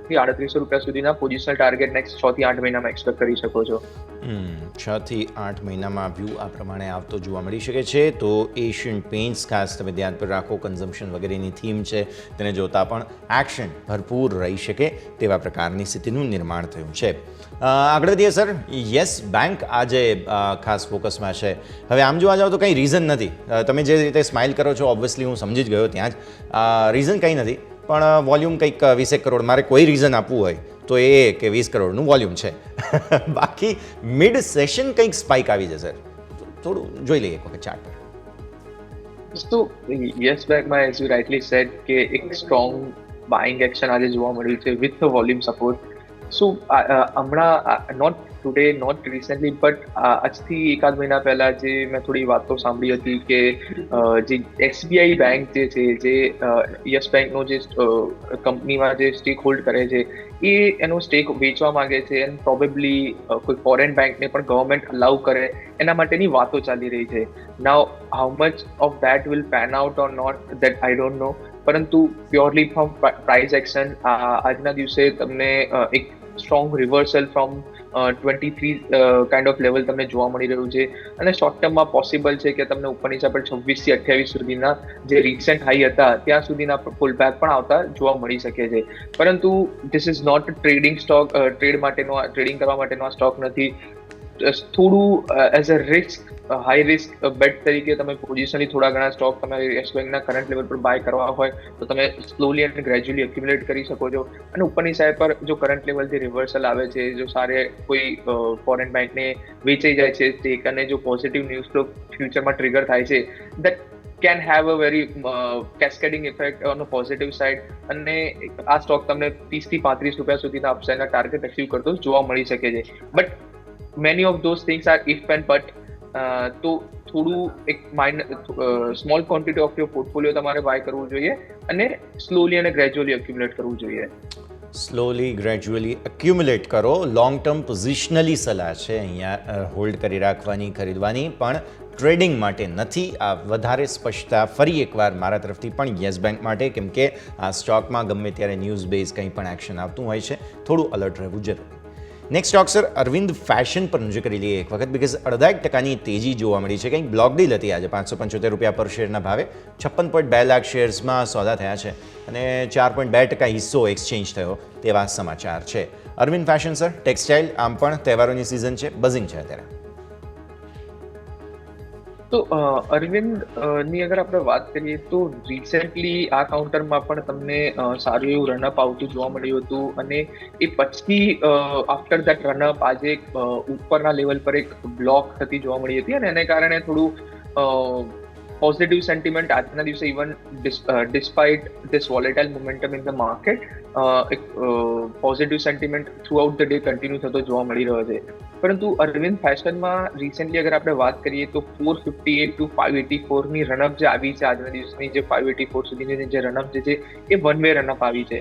3800 રૂપિયા સુધીના પોઝિશનલ ટાર્ગેટ નેક્સ્ટ 6 થી 8 મહિનામાં એક્સપેક્ટ કરી શકો છો. 6 થી 8 મહિનામાં વ્યૂ આ પ્રમાણે આવતો જોવા મળી શકે છે. તો એશિયન પેઇન્ટ્સ ખાસ તમે ધ્યાન પર રાખો, કન્ઝમ્પશન વગેરેની થીમ છે તેને જોતા પણ એક્શન ભરપૂર રહી શકે તેવા પ્રકારની સ્થિતિનું નિર્માણ થયું છે. આગળ વધીએ સર. યસ બેંક આજે ખાસ ફોકસમાં છે. હવે આમ જોવા જાઓ તો કંઈ રીઝન નથી, તમે જે રીતે સ્માઇલ કરો છો ઓબ્વિયસલી હું સમજી જ ગયો ત્યાં જ, રીઝન કંઈ નથી, પણ વોલ્યુમ કંઈક 20 કરોડ, મારે કોઈ રીઝન આપવું હોય તો એ કે 20 કરોડનું વોલ્યુમ છે. બાકી મિડ સેશન કંઈક સ્પાઇક આવી જશે, થોડું જોઈ લઈએ એક વખત ચાર્ટ પર. તો યસ બેંકમાં એઝ યુ રાઇટલી સેડ કે એક સ્ટ્રોંગ બાઇંગ એક્શન આજે જોવા મળ્યું છે with the volume support. So હમણાં not today, not recently, but આજથી એકાદ મહિના પહેલા જે મેં થોડી વાતો સાંભળી હતી કે જે એસબીઆઈ બેંક જે છે, જે યસ બેંકનો જે કંપનીમાં જે સ્ટેક હોલ્ડ કરે છે એ એનો સ્ટેક વેચવા માંગે છે એન્ડ પ્રોબેબલી કોઈ ફોરેન બેંકને પણ ગવર્મેન્ટ અલાઉ કરે એના માટેની વાતો ચાલી રહી છે. Now how much of that will pan out or not, that I don't know. પરંતુ પ્યોરલી ફ્રોમ પ્રાઇસ એક્શન આજના દિવસે તમને એક strong reversal from 23 kind of level તમને જોવા મળી રહ્યું છે. અને શોર્ટ ટર્મમાં પોસિબલ છે કે તમને ઉપરની હિસાબે 26 થી 28 સુધીના જે રિસેન્ટ હાઈ હતા ત્યાં સુધીના પુલ બેક પણ આવતા જોવા મળી શકે છે. પરંતુ this is not trading stock, trading કરવા માટેનો આ સ્ટોક નથી. થોડું as a risk, high risk bet તરીકે તમે પોઝિશનલી થોડા ઘણા સ્ટોક તમે યસ બેંકના કરંટ લેવલ પર બાય કરવા હોય તો તમે સ્લોલી અને ગ્રેજ્યુઅલી એક્યુમ્યુલેટ કરી શકો છો. અને ઉપરની સાઈડ પર જો કરંટ લેવલથી રિવર્સલ આવે છે, જો સારે કોઈ ફોરેન બેંકને વેચાઈ જાય છે સ્ટેક અને જો પોઝિટિવ ન્યૂઝ ફ્લો ફ્યુચરમાં ટ્રિગર થાય છે, that can have a very cascading effect on the positive side. અને આ સ્ટોક તમને 30 થી 35 રૂપિયા સુધીના અપસાઇડના ટાર્ગેટ અચીવ કરતો જોવા મળી શકે છે. But many of those things are if and but. તો થોડું એક small quantity of your portfolio તમારે બાય કરવું જોઈએ અને સ્લોલી અને ગ્રેજ્યુઅલી એક્યુમ્યુલેટ કરવું જોઈએ. સ્લોલી ગ્રેજ્યુઅલી એક્યુમ્યુલેટ કરો. લોંગ ટર્મ પોઝિશનલી સલાહ છે અહીંયા હોલ્ડ કરી રાખવાની, ખરીદવાની, પણ ટ્રેડિંગ માટે નથી. આ વધારે સ્પષ્ટતા ફરી એકવાર મારા તરફથી પણ યસ બેંક માટે, કેમ કે આ સ્ટોકમાં ગમે ત્યારે ન્યૂઝ બેઝ કંઈ પણ એક્શન આવતું હોય છે, થોડું અલર્ટ રહેવું જરૂરી. Next stock sir Arvind Fashion પર નજર કરી લઈએ એક વખત, બિકોઝ 1.5% તેજી જોવા મળી છે. કંઈક બ્લોક ડીલ હતી આજે 575 રૂપિયા પર શેરના ભાવે, 56.2 લાખ શેર્સમાં સોદા થયા છે અને 4.2% હિસ્સો એક્સચેન્જ થયો તેવા સમાચાર છે. અરવિંદ ફેશન સર, ટેક્સટાઇલ, આમ પણ તહેવારોની સિઝન છે, બઝિંગ છે અત્યારે. તો અરવિંદ ની અગર આપણે વાત કરીએ તો રિસેન્ટલી આ કાઉન્ટરમાં પણ તમને સારું એવું રનઅપ આવતું જોવા મળ્યું હતું અને એ પછી આફ્ટર દેટ રનઅપ આજે ઉપરના લેવલ પર એક બ્લોક થતી જોવા મળી હતી અને એને કારણે થોડું પોઝિટિવ સેન્ટિમેન્ટ આજના દિવસે even despite this volatile momentum in the market એક positive sentiment throughout the day continue થતો જોવા મળી રહ્યો છે. પરંતુ અરવિંદ ફેશનમાં રિસેન્ટલી અગર આપણે વાત કરીએ તો 458 to 584 ની રનઅપ જે આવી છે આજના દિવસની, જે 584 સુધીની જે રનઅપ જે છે એ વન વે રનઅપ આવી છે.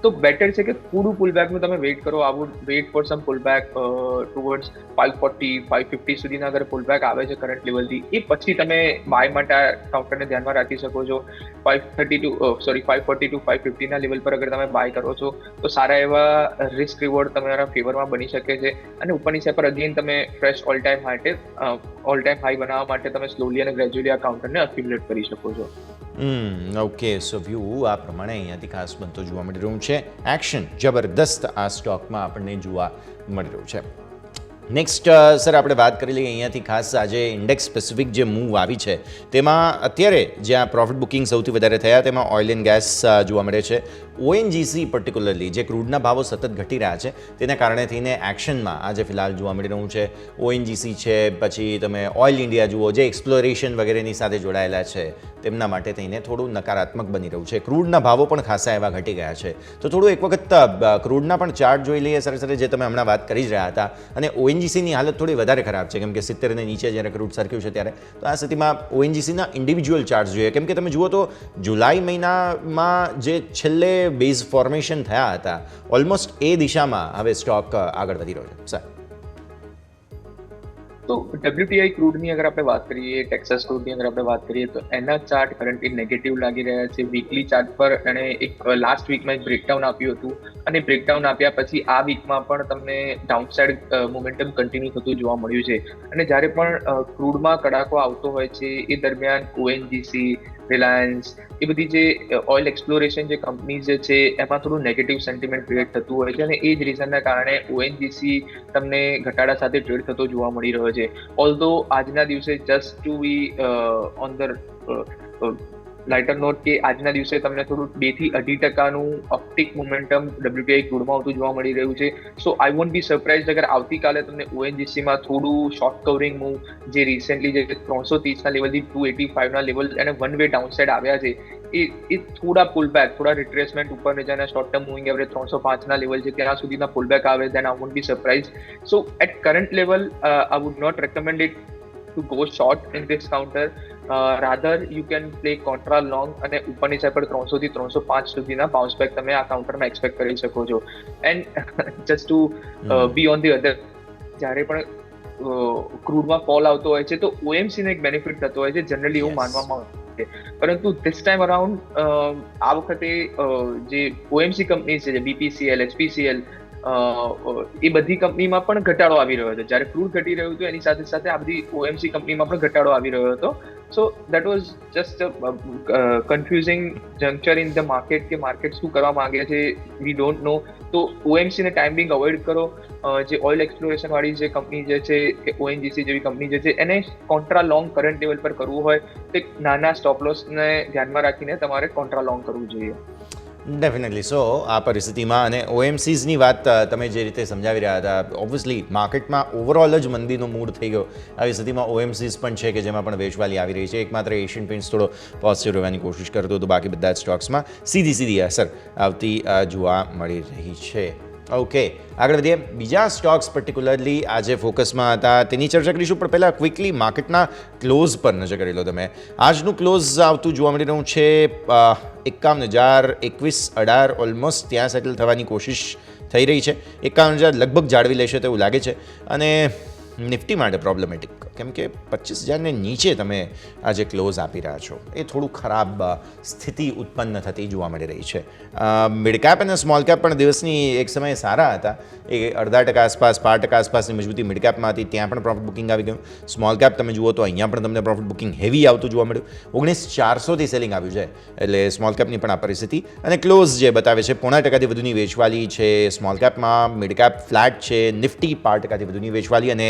તો બેટર છે કે થોડું પુલબેકનું તમે વેઇટ કરો. I would weight for some pullback towards 540 550 સુધીના અગર પુલબેક આવે છે કરંટ લેવલથી, એ પછી તમે બાય માટે કાઉન્ટરને ધ્યાનમાં રાખી શકો છો. 540 to 550 ના લેવલ પર અગર તમે બાય કરો છો તો સારા એવા રિસ્ક રિવોર્ડ તમારા ફેવરમાં બની શકે છે. અને ઉપરની સાઈડ પર અગેન તમે ફ્રેશ ઓલ ટાઈમ હાઈ બનાવવા માટે તમે સ્લોલી અને ગ્રેજ્યુઅલી આ કાઉન્ટરને અક્યુમ્યુલેટ કરી શકો છો. ઓકે, સો વ્યૂ આ પ્રમાણે અહીંયાથી ખાસ બનતો જોવા મળી રહ્યું છે. એક્શન જબરદસ્ત આ સ્ટોકમાં આપણને જોવા મળી રહ્યું છે. નેક્સ્ટ સર આપણે વાત કરી લઈએ અહીંયાથી ખાસ આજે ઇન્ડેક્સ સ્પેસિફિક જે મૂવ આવી છે તેમાં અત્યારે જ્યાં પ્રોફિટ બુકિંગ સૌથી વધારે થયા તેમાં ઓઇલ એન્ડ ગેસ જોવા મળે છે. ONGC પર્ટિક્યુલરલી જે ક્રૂડના ભાવો સતત ઘટી રહ્યા છે તેના કારણે થઈને એક્શનમાં આજે ફિલહાલ જોવા મળી રહ્યું છે. ONGC છે, પછી તમે ઓઇલ ઇન્ડિયા જુઓ જે એક્સપ્લોરેશન વગેરેની સાથે જોડાયેલા છે તેમના માટે થઈને થોડું નકારાત્મક બની રહ્યું છે. ક્રૂડના ભાવો પણ ખાસા એવા ઘટી ગયા છે. તો થોડું એક વખત ક્રૂડના પણ ચાર્ટ જોઈ લઈએ સર, જે તમે હમણાં વાત કરી જ રહ્યા હતા. અને ONGCની હાલત થોડી વધારે ખરાબ છે કેમ કે 70 ને નીચે જ્યારે ક્રૂડ સરક્યું છે ત્યારે. તો આ સ્થિતિમાં ONGCના ઇન્ડિવિજ્યુઅલ ચાર્ટ જોઈએ કેમ કે તમે જુઓ તો જુલાઈ મહિનામાં જે છેલ્લે બેઝ ફોર્મેશન થયા હતા ઓલમોસ્ટ એ દિશામાં હવે સ્ટોક આગળ વધી રહ્યો છે સર. તો WTI ક્રૂડની અગર આપણે વાત કરીએ, ટેક્સાસ ક્રૂડની અગર આપણે વાત કરીએ તો એના ચાર્ટ કરન્ટલી નેગેટિવ લાગી રહ્યા છે. વીકલી ચાર્ટ પર એણે એક લાસ્ટ વીકમાં એક બ્રેકડાઉન આપ્યું હતું અને બ્રેકડાઉન આપ્યા પછી આ વીકમાં પણ તમને ડાઉનસાઇડ મોમેન્ટમ કન્ટિન્યુ થતું જોવા મળ્યું છે. અને જ્યારે પણ ક્રૂડમાં કડાકો આવતો હોય છે એ દરમિયાન ONGC, રિલાયન્સ, એ બધી જે ઓઇલ એક્સપ્લોરેશન જે કંપનીઝ જે છે એમાં થોડું નેગેટિવ સેન્ટિમેન્ટ ક્રિએટ થતું હોય છે અને એ જ રીઝનના કારણે ONGC તમને ઘટાડા સાથે ટ્રેડ થતો જોવા મળી રહ્યો છે. ઓલ્ધો આજના દિવસે just to be on the lighter note કે આજના દિવસે તમને થોડું 2 થી 2.5% અપટિક મોમેન્ટમ WTI ક્રૂડમાં આવતું જોવા મળી રહ્યું છે. સો આઈ વોન્ટ બી સરપ્રાઇઝ અગર આવતીકાલે તમને ONGCમાં થોડું શોર્ટ કવરિંગ મૂવ જે રિસેન્ટલી જે 330 ના લેવલથી 285 ના લેવલ અને વન વે ડાઉનસાઇડ આવ્યા છે એ થોડા પુલબેક, થોડા રિટ્રેસમેન્ટ ઉપર નીચેના શોર્ટ ટર્મ મૂવિંગ એવરેજ 305 ના લેવલ છે ત્યાં સુધીના પુલબેક આવે then I won't be surprise. So at current level I would not recommend it to go short in this counter. Rather you can play contra long અને ઉપરની side પર 300 થી 305 સુધીના બાઉન્સ બેક તમે આ કાઉન્ટરમાં એક્સપેક્ટ કરી શકો છો. And just to be on the other, જ્યારે પણ ક્રૂડમાં ફોલ આવતો હોય છે તો OMC ને એક બેનિફિટ થતો હોય છે જનરલી એવું માનવામાં આવે છે. પરંતુ ધીસ ટાઈમ અરાઉન્ડ આ વખતે જે OMC કંપની છે જે BPCL, HPCL એ બધી કંપનીમાં પણ ઘટાડો આવી રહ્યો હતો. જ્યારે ક્રૂડ ઘટી રહ્યું હતું એની સાથે સાથે આ બધી OMC કંપનીમાં પણ ઘટાડો આવી રહ્યો હતો. So that was just confusing juncture in the market કે માર્કેટ શું કરવા માંગે છે વી ડોન્ટ નો. તો OMC ને ટાઈમ બિંગ અવોઇડ કરો. જે ઓઇલ એક્સપ્લોરેશન વાળી જે કંપની જે છે કે ONGC જેવી કંપની જે છે એને કોન્ટ્રા લોંગ કરંટ લેવલ પર કરવું હોય તો નાના સ્ટોપ લોસને ધ્યાનમાં રાખીને તમારે કોન્ટ્રા લોંગ કરવું જોઈએ. ડેફિનેટલી. સો આ પરિસ્થિતિમાં અને OMCની વાત તમે જે રીતે સમજાવી રહ્યા હતા, ઓબ્વિયસલી માર્કેટમાં ઓવરઓલ જ મંદીનો મૂડ થઈ ગયો. આવી સ્થિતિમાં OMCs પણ છે કે જેમાં પણ વેચવાલી આવી રહી છે. એકમાત્ર એશિયન પેઇન્ટ્સ થોડો પોઝિટિવ રહેવાની કોશિશ કરતો હતો, બાકી બધા જ સ્ટોક્સમાં સીધી અસર આવતી જોવા મળી રહી છે. ઓકે, આગળ વધીએ. બીજા સ્ટોક્સ પર્ટિક્યુલરલી આજે ફોકસમાં હતા તેની ચર્ચા કરીશું, પણ પહેલાં ક્વિકલી માર્કેટના ક્લોઝ પર નજર કરી લો તમે. આજનું ક્લોઝ આવતું જોવા મળી રહ્યું છે 51,021.18, ઓલમોસ્ટ ત્યાં સેટલ થવાની કોશિશ થઈ રહી છે. 51,000 લગભગ જાળવી લેશે તેવું લાગે છે. અને નિફ્ટી માટે પ્રોબ્લેમેટિક કેમ કે 25,000ને નીચે તમે આજે ક્લોઝ આપી રહ્યા છો એ થોડું ખરાબ સ્થિતિ ઉત્પન્ન થતી જોવા મળી રહી છે. મિડ કેપ અને સ્મોલ કેપ પણ દિવસની એક સમયે સારા હતા. એ 0.5% આસપાસ 5% આસપાસની મજબૂતી મિડ કેપમાં હતી, ત્યાં પણ પ્રોફિટ બુકિંગ આવી ગયું. સ્મોલ કેપ તમે જુઓ તો અહીંયા પણ તમને પ્રોફિટ બુકિંગ હેવી આવતું જોવા મળ્યું. 19,400થી સેલિંગ આવ્યું છે એટલે સ્મોલ કેપની પણ આ પરિસ્થિતિ. અને ક્લોઝ જે બતાવે છે 0.5% વધુની વેચવાલી છે સ્મોલ કેપમાં, મિડ કેપ ફ્લેટ છે, નિફ્ટી 0.5% વધુની વેચવાલી અને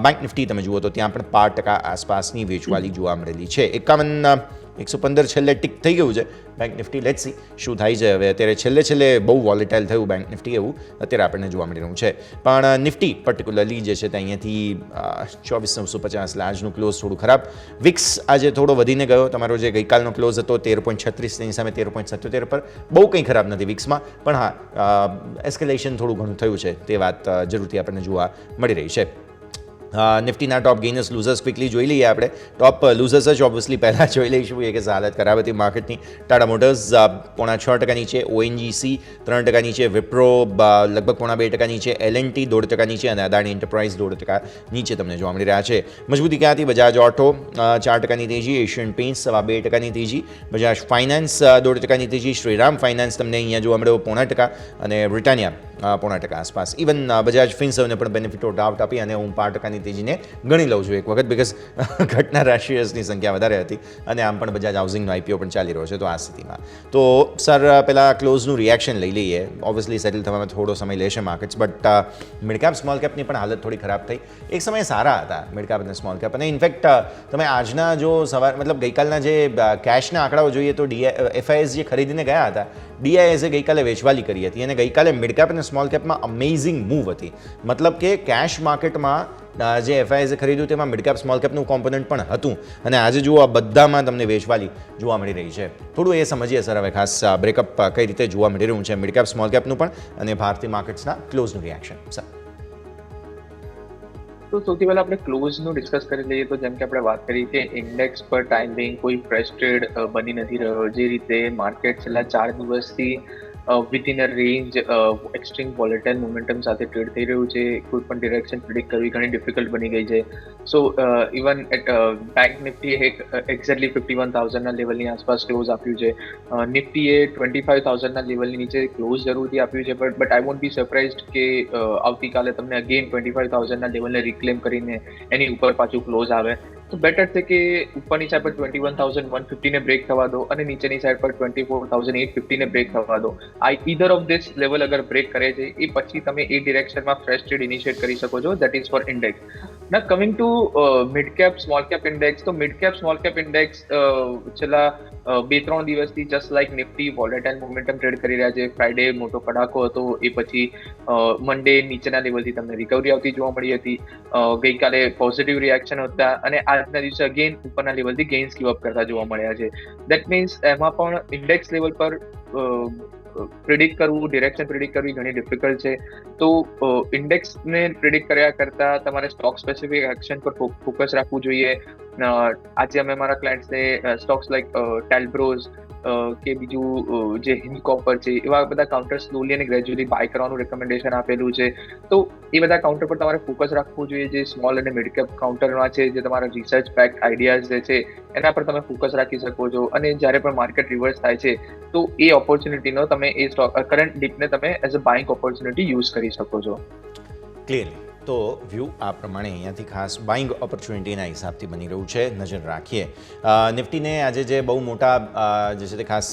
બેંક નિફ્ટી તમે જુઓ તો ત્યાં પણ 5% આસપાસની વેચવાલી જોવા મળેલી છે. 51,115 છેલ્લે ટિક થઈ ગયું છે બેંક નિફ્ટી. લેટ્સ સી શું થાય છે હવે. અત્યારે છેલ્લે બહુ વોલેટાઇલ થયું બેંક નિફ્ટી એવું અત્યારે આપણને જોવા મળી રહ્યું છે. પણ નિફ્ટી પર્ટિક્યુલરલી જે છે તે અહીંયાથી 24,950 આજનું ક્લોઝ થોડું ખરાબ. વિક્સ આજે થોડો વધીને ગયો. તમારો જે ગઈકાલનો ક્લોઝ હતો 13.36 તેની સામે 13.77 પર બહુ કંઈ ખરાબ નથી વિક્સમાં, પણ હા એસ્કેલેશન થોડું ઘણું થયું છે તે વાત જરૂરથી આપણને જોવા મળી રહી છે. નિફ્ટીના ટોપ ગેઇનર્સ લૂઝર્સ ક્વિકલી જોઈ લઈએ આપણે. ટોપ લૂઝર્સ જ ઓબ્વિયસલી પહેલાં જોઈ લઈશું કે હાલત ખરાબ હતી માર્કેટની. ટાટા મોટર્સ 0.5% નીચે, ઓએનજીસી 3% નીચે, વિપ્રો લગભગ 0.5% નીચે, L&T 1.5% નીચે અને અદાણી એન્ટરપ્રાઇઝ 1.5% નીચે તમને જોવા મળી રહ્યા છે. મજબૂતી ક્યાંથી? બજાજ ઓટો 4%ની તેજી, એશિયન પેઇન્ટ્સ 2.5%ની તેજી, બજાજ ફાઇનાન્સ 1.5%ની તેજી, શ્રીરામ ફાઇનાન્સ તમને અહીંયા જોવા મળ્યો 0.5% અને બ્રિટાનિયા 0.5% આસપાસ. ઇવન બજાજ ફિનસર્વને પણ બેનિફિટ ઓફ ડાઉટ આપી અને હું 5%ની તેજીને ગણી લઉં છું એક વખત, બિકોઝ ઘટનારા શેર્સની સંખ્યા વધારે હતી અને આમ પણ બજાજ હાઉસિંગનો IPO પણ ચાલી રહ્યો છે. તો આ સ્થિતિમાં તો સર પહેલાં ક્લોઝનું રિએક્શન લઈ લઈએ. ઓબ્વિયસલી સેટલ થવામાં થોડો સમય લેશે માર્કેટ્સ, બટ મિડકેપ સ્મોલ કેપની પણ હાલત થોડી ખરાબ થઈ. એક સમયે સારા હતા મિડકેપ અને સ્મોલ કેપ, અને ઇનફેક્ટ તમે આજના જો મતલબ ગઈકાલના જે કેશના આંકડાઓ જોઈએ તો FIS જે ખરીદીને ગયા હતા, DISએ ગઈકાલે વેચવાલી કરી હતી અને ગઈકાલે મિડકેપ અને સ્મોલ કેપમાં અમેઝિંગ મૂવ હતી. મતલબ કે કેશ માર્કેટમાં જે FISએ ખરીદ્યું તેમાં મિડકેપ સ્મોલ કેપનું કોમ્પોનન્ટ પણ હતું અને આજે જુઓ આ બધામાં તમને વેચવાલી જોવા મળી રહી છે. થોડું એ સમજીએ સર હવે ખાસ બ્રેકઅપ કઈ રીતે જોવા મળી રહ્યું છે મિડકેપ સ્મોલ કેપનું પણ અને ભારતીય માર્કેટ્સના ક્લોઝનું રિએક્શન. સર તો સૌથી પહેલા આપણે ક્લોઝનું ડિસ્કસ કરી લઈએ તો જેમ કે આપણે વાત કરી કે ઇન્ડેક્સ પર ટાઈમ બિંગ કોઈ ફ્રેશ ટ્રેડ બની નથી રહ્યો. જે રીતે માર્કેટ છેલ્લા 4 દિવસથી વિથિન અ રેન્જ એક્સ્ટ્રીમ વોલેટાઇલ મોમેન્ટમ સાથે ટ્રેડ થઈ રહ્યું છે. કોઈ પણ ડિરેક્શન પ્રિડિક્ટ કરવી ઘણી ડિફિકલ્ટ બની ગઈ છે. So even Bank Nifty exactly 51,000ના લેવલની આસપાસ ક્લોઝ આપ્યું છે. નિફ્ટીએ 25,000ના લેવલની નીચે ક્લોઝ જરૂરથી આપ્યું છે, but I won't be surprised કે આવતીકાલે તમને અગેન 25,000ના લેવલને રિક્લેમ કરીને એની ઉપર પાછું ક્લોઝ આવે. તો બેટર છે કે ઉપરની સાઈડ પર 21,150ને બ્રેક થવા દો અને નીચેની સાઈડ પર 24,850ને બ્રેક થવા દો. ઈધર ઓફ ધીસ લેવલ અગર બ્રેક કરે છે એ પછી તમે એ ડિરેક્શનમાં ફ્રેશ ટ્રેડ ઇનિશિયેટ કરી શકો છો. That is for index. ના coming to mid cap small cap index, તો mid cap small cap index છેલ્લા 2-3 દિવસથી just like Nifty volatile momentum trade કરી રહ્યા છે. ફ્રાઈડે મોટો કડાકો હતો, એ પછી મંડે નીચેના લેવલથી તમને રિકવરી આવતી જોવા મળી હતી. ગઈકાલે પોઝિટિવ રિએક્શન હતા અને આજના દિવસે અગેન ઉપરના લેવલથી ગેઇન્સ ગીવ અપ કરતા જોવા મળ્યા છે. દેટ મીન્સ એમાં પણ ઇન્ડેક્સ લેવલ પર પ્રિડિક્ટ કરવું, ડિરેક્શન પ્રિડિક્ટ કરવી ઘણી ડિફિકલ્ટ છે. તો ઇન્ડેક્સને પ્રિડિક્ટ કર્યા કરતાં તમારે સ્ટોક સ્પેસિફિક એક્શન પર ફોકસ રાખવું જોઈએ. આજે અમે અમારા ક્લાયન્ટ્સને સ્ટોક્સ લાઈક ટેલબ્રોઝ કે બીજું જે હિન્દ કોપર છે એવા બધા કાઉન્ટર સ્લોલી અને ગ્રેજ્યુઅલી બાય કરવાનું રેકમેન્ડેશન આપેલું છે. તો એ બધા કાઉન્ટર પર તમારે ફોકસ રાખવું જોઈએ. જે સ્મોલ અને મિડ કેપ કાઉન્ટરમાં છે, જે તમારા રિસર્ચ પેક આઈડિયાઝ જે છે એના પર તમે ફોકસ રાખી શકો છો. અને જ્યારે પણ માર્કેટ રિવર્સ થાય છે તો એ ઓપોર્ચ્યુનિટીનો તમે એ સ્ટોક કરંટ ડીપને તમે as a buying opportunity use કરી શકો છો. ક્લિયરલી તો વ્યૂ આ પ્રમાણે અહીંયાથી ખાસ બાઇંગ ઓપોર્ચ્યુનિટીના હિસાબથી બની રહ્યું છે. નજર રાખીએ નિફ્ટીને આજે જે બહુ મોટા જે છે તે ખાસ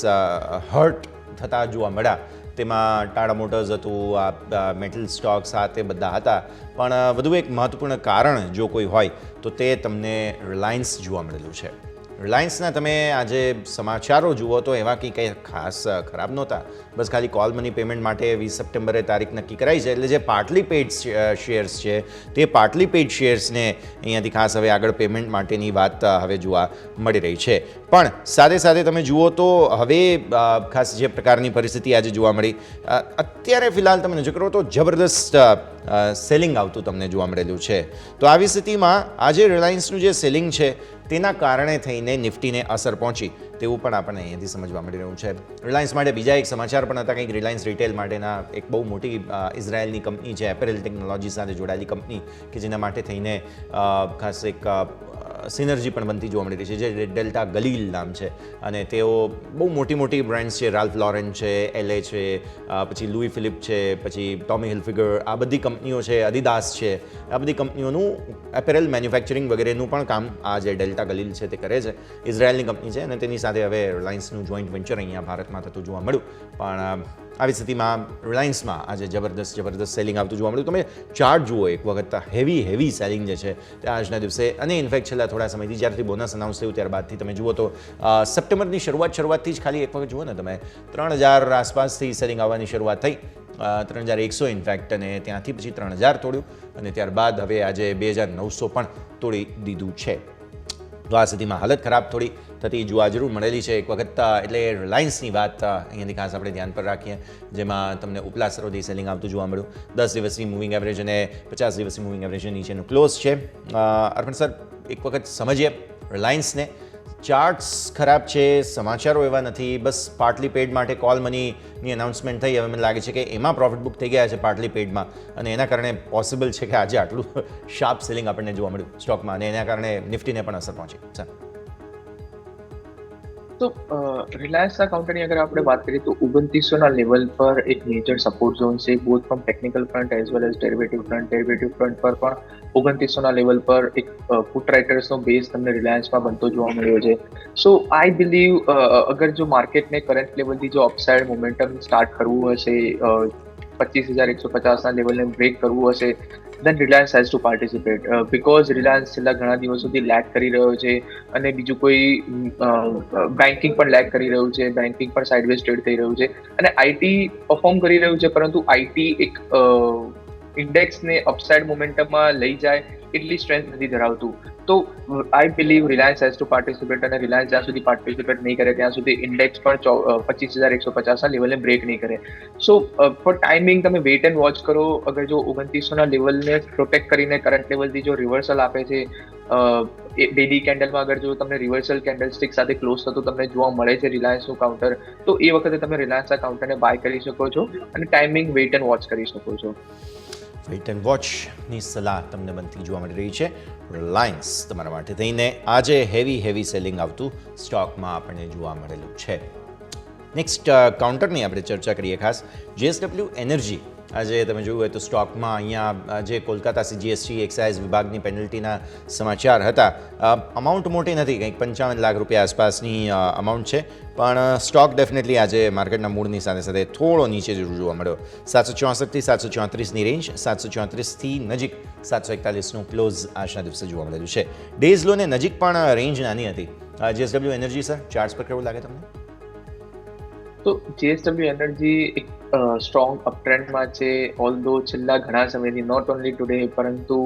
હર્ટ થતા જોવા મળ્યા તેમાં ટાટા મોટર્સ હતું, આ મેટલ સ્ટોક સાથે બધા હતા. પણ વધુ એક મહત્વપૂર્ણ કારણ જો કોઈ હોય તો તે તમને રિલાયન્સ જોવા મળેલું છે. રિલાયન્સના તમે આજે સમાચારો જુઓ તો એવા કંઈ ખાસ ખરાબ નહોતા. બસ ખાલી કોલ મની પેમેન્ટ માટે 20 સપ્ટેમ્બરે તારીખ નક્કી કરાઈ છે. એટલે જે પાર્ટલી પેઇડ શેર્સ છે તે પાર્ટલી પેઇડ શેર્સને અહીંયાથી ખાસ હવે આગળ પેમેન્ટ માટેની વાત હવે જોવા મળી રહી છે. પણ સાથે સાથે તમે જુઓ તો હવે ખાસ જે પ્રકારની પરિસ્થિતિ આજે જોવા મળી, અત્યારે ફિલહાલ તમે નજર કરો તો જબરદસ્ત સેલિંગ આવતું તમને જોવા મળેલું છે. તો આવી સ્થિતિમાં આજે રિલાયન્સનું જે સેલિંગ છે તેના કારણે થઈને નિફ્ટીને અસર પહોંચી તેવું પણ આપણને અહીંયાથી સમજવા મળી રહ્યું છે. રિલાયન્સ માટે બીજા એક સમાચાર પણ હતા. કંઈક રિલાયન્સ રિટેલ માટેના એક બહુ મોટી ઇઝરાયલની કંપની છે, એપેરેલ ટેકનોલોજી સાથે જોડાયેલી કંપની કે જેના માટે થઈને ખાસ એક સિનર્જી પણ બનતી જોવા મળી રહી છે, જે ડેલ્ટા ગલીલ નામ છે. અને તેઓ બહુ મોટી મોટી બ્રાન્ડ્સ છે, રાલ્ફ લોરેન છે, LA છે, પછી લુઈ ફિલિપ છે, પછી ટોમી હિલ્ફિગર, આ બધી કંપનીઓ છે, અદિદાસ છે, આ બધી કંપનીઓનું એપેરેલ મેન્યુફેક્ચરિંગ વગેરેનું પણ કામ આ જે ડેલ્ટા ગલીલ છે તે કરે છે. ઇઝરાયલની કંપની છે અને તેની સાથે હવે રિલાયન્સનું જોઈન્ટ વેન્ચર અહીંયા ભારતમાં થતું જોવા મળ્યું. પણ આવી સ્થિતિમાં રિલાયન્સમાં આજે જબરદસ્ત સેલિંગ આવતું જોવા મળ્યું. તમે ચાર્ટ જુઓ એક વખત, હેવી સેલિંગ જે છે તે આજના દિવસે અને ઇનફેક્ટ છેલ્લા થોડા સમયથી જ્યારથી બોનસ અનાઉન્સ થયું ત્યારબાદથી તમે જુઓ તો સપ્ટેમ્બરની શરૂઆતથી જ ખાલી એક વખત જુઓ ને તમે 3,000 આસપાસથી સેલિંગ આવવાની શરૂઆત થઈ, 3,100 ઇનફેક્ટ, અને ત્યાંથી પછી 3,000 તોડ્યું અને ત્યારબાદ હવે આજે 2,900 પણ તોડી દીધું છે. તો આ સ્થિતિમાં હાલત ખરાબ થોડી થતી જોવા જરૂર મળેલી છે એક વખત. એટલે રિલાયન્સની વાત અહીંયાથી ખાસ આપણે ધ્યાન પર રાખીએ, જેમાં તમને ઉપલા સ્તરોથી સેલિંગ આવતું જોવા મળ્યું. 10 દિવસની મૂવિંગ એવરેજ અને 50 દિવસની મૂવિંગ એવરેજ નીચેનું ક્લોઝ છે. અર્પણ સર, એક વખત સમજીએ રિલાયન્સને. ચાર્ટ્સ ખરાબ છે, સમાચારો એવા નથી, બસ પાર્ટલી પેડ માટે કોલ મનીની અનાઉન્સમેન્ટ થઈ. હવે મને લાગે છે કે એમાં પ્રોફિટ બુક થઈ ગયા છે પાર્ટલી પેડમાં, અને એના કારણે પોસિબલ છે કે આજે આટલું શાર્પ સેલિંગ આપણને જોવા મળ્યું સ્ટોકમાં, અને એના કારણે નિફ્ટીને પણ અસર પહોંચી. સર, તો રિલાયન્સના કાઉન્ટરની અગર આપણે વાત કરીએ તો 2900ના લેવલ પર એક મેજર સપોર્ટ ઝોન છે, both from technical front as well as derivative front પર પણ 2900ના લેવલ પર એક પુટ રાઇટર્સનો બેઝ તમને રિલાયન્સમાં બનતો જોવા મળ્યો છે. સો આઈ બિલીવ અગર જો માર્કેટને કરંટ લેવલથી જો અપસાઇડ મોમેન્ટમ સ્ટાર્ટ કરવું હશે, 25,150ના લેવલને બ્રેક કરવું હશે, then Reliance has to participate because Reliance છેલ્લા ઘણા દિવસોથી લેગ કરી રહ્યો છે, અને બીજું કોઈ બેન્કિંગ પણ લેગ કરી રહ્યું છે, બેન્કિંગ પણ સાઇડવેઝ ટ્રેડ થઈ રહ્યું છે, અને આઈટી પરફોર્મ કરી રહ્યું છે, પરંતુ આઈટી એક ઇન્ડેક્સને અપસાઇડ મોમેન્ટમમાં લઈ જાય એટલી સ્ટ્રેન્થ નથી ધરાવતું. તો I believe Reliance has two participate, અને રિલાયન્સ જ્યાં સુધી પાર્ટિસિપેટ નહીં કરે ત્યાં સુધી ઇન્ડેક્સ પણ 25,150ના લેવલે બ્રેક નહીં કરે. સો ફોર ટાઈમિંગ તમે વેઇટ એન્ડ વોચ કરો. અગર જો 2900ના લેવલને પ્રોટેક્ટ કરીને કરંટ લેવલથી જો રિવર્સલ આપે છે, ડેલી કેન્ડલમાં અગર જો તમને રિવર્સલ કેન્ડલસ્ટિક સાથે ક્લોઝ થતું તમને જોવા મળે છે રિલાયન્સનું કાઉન્ટર, તો એ વખતે તમે રિલાયન્સના કાઉન્ટરને બાય કરી શકો છો, અને ટાઈમિંગ વેઇટ એન્ડ વોચ કરી શકો છો. વેઇટ એન્ડ વોચની સલાહ તમને બનતી જોવા મળી રહી છે. રિલાયન્સ તમારા માટે થઈને આજે હેવી સેલિંગ આવતું સ્ટોકમાં આપણને જોવા મળેલું છે. નેક્સ્ટ કાઉન્ટરની આપણે ચર્ચા કરીએ ખાસ. JSW એનર્જી, આજે તમે જોયું હોય તો સ્ટોકમાં અહીંયા જે કોલકાતા CGST એક્સાઇઝ વિભાગની પેનલ્ટીના સમાચાર હતા, અમાઉન્ટ મોટી નથી, કંઈક 55 લાખ રૂપિયા આસપાસની અમાઉન્ટ છે, પણ સ્ટોક ડેફિનેટલી આજે માર્કેટના મૂળની સાથે થોડો નીચે જરૂર જોવા મળ્યો. 764થી 734ની રેન્જ, 734થી નજીક 741નું ક્લોઝ આજના દિવસે જોવા મળેલું છે. ડેઝ લોને નજીક પણ રેન્જ નાની હતી. JSW એનર્જી સર, ચાર્ટ્સ પર કેવું લાગે તમને? તો JSW એનર્જી એક સ્ટ્રોંગ અપટ્રેન્ડમાં છે, ઓલ્ધો છેલ્લા ઘણા સમયથી, નોટ ઓનલી ટુડે પરંતુ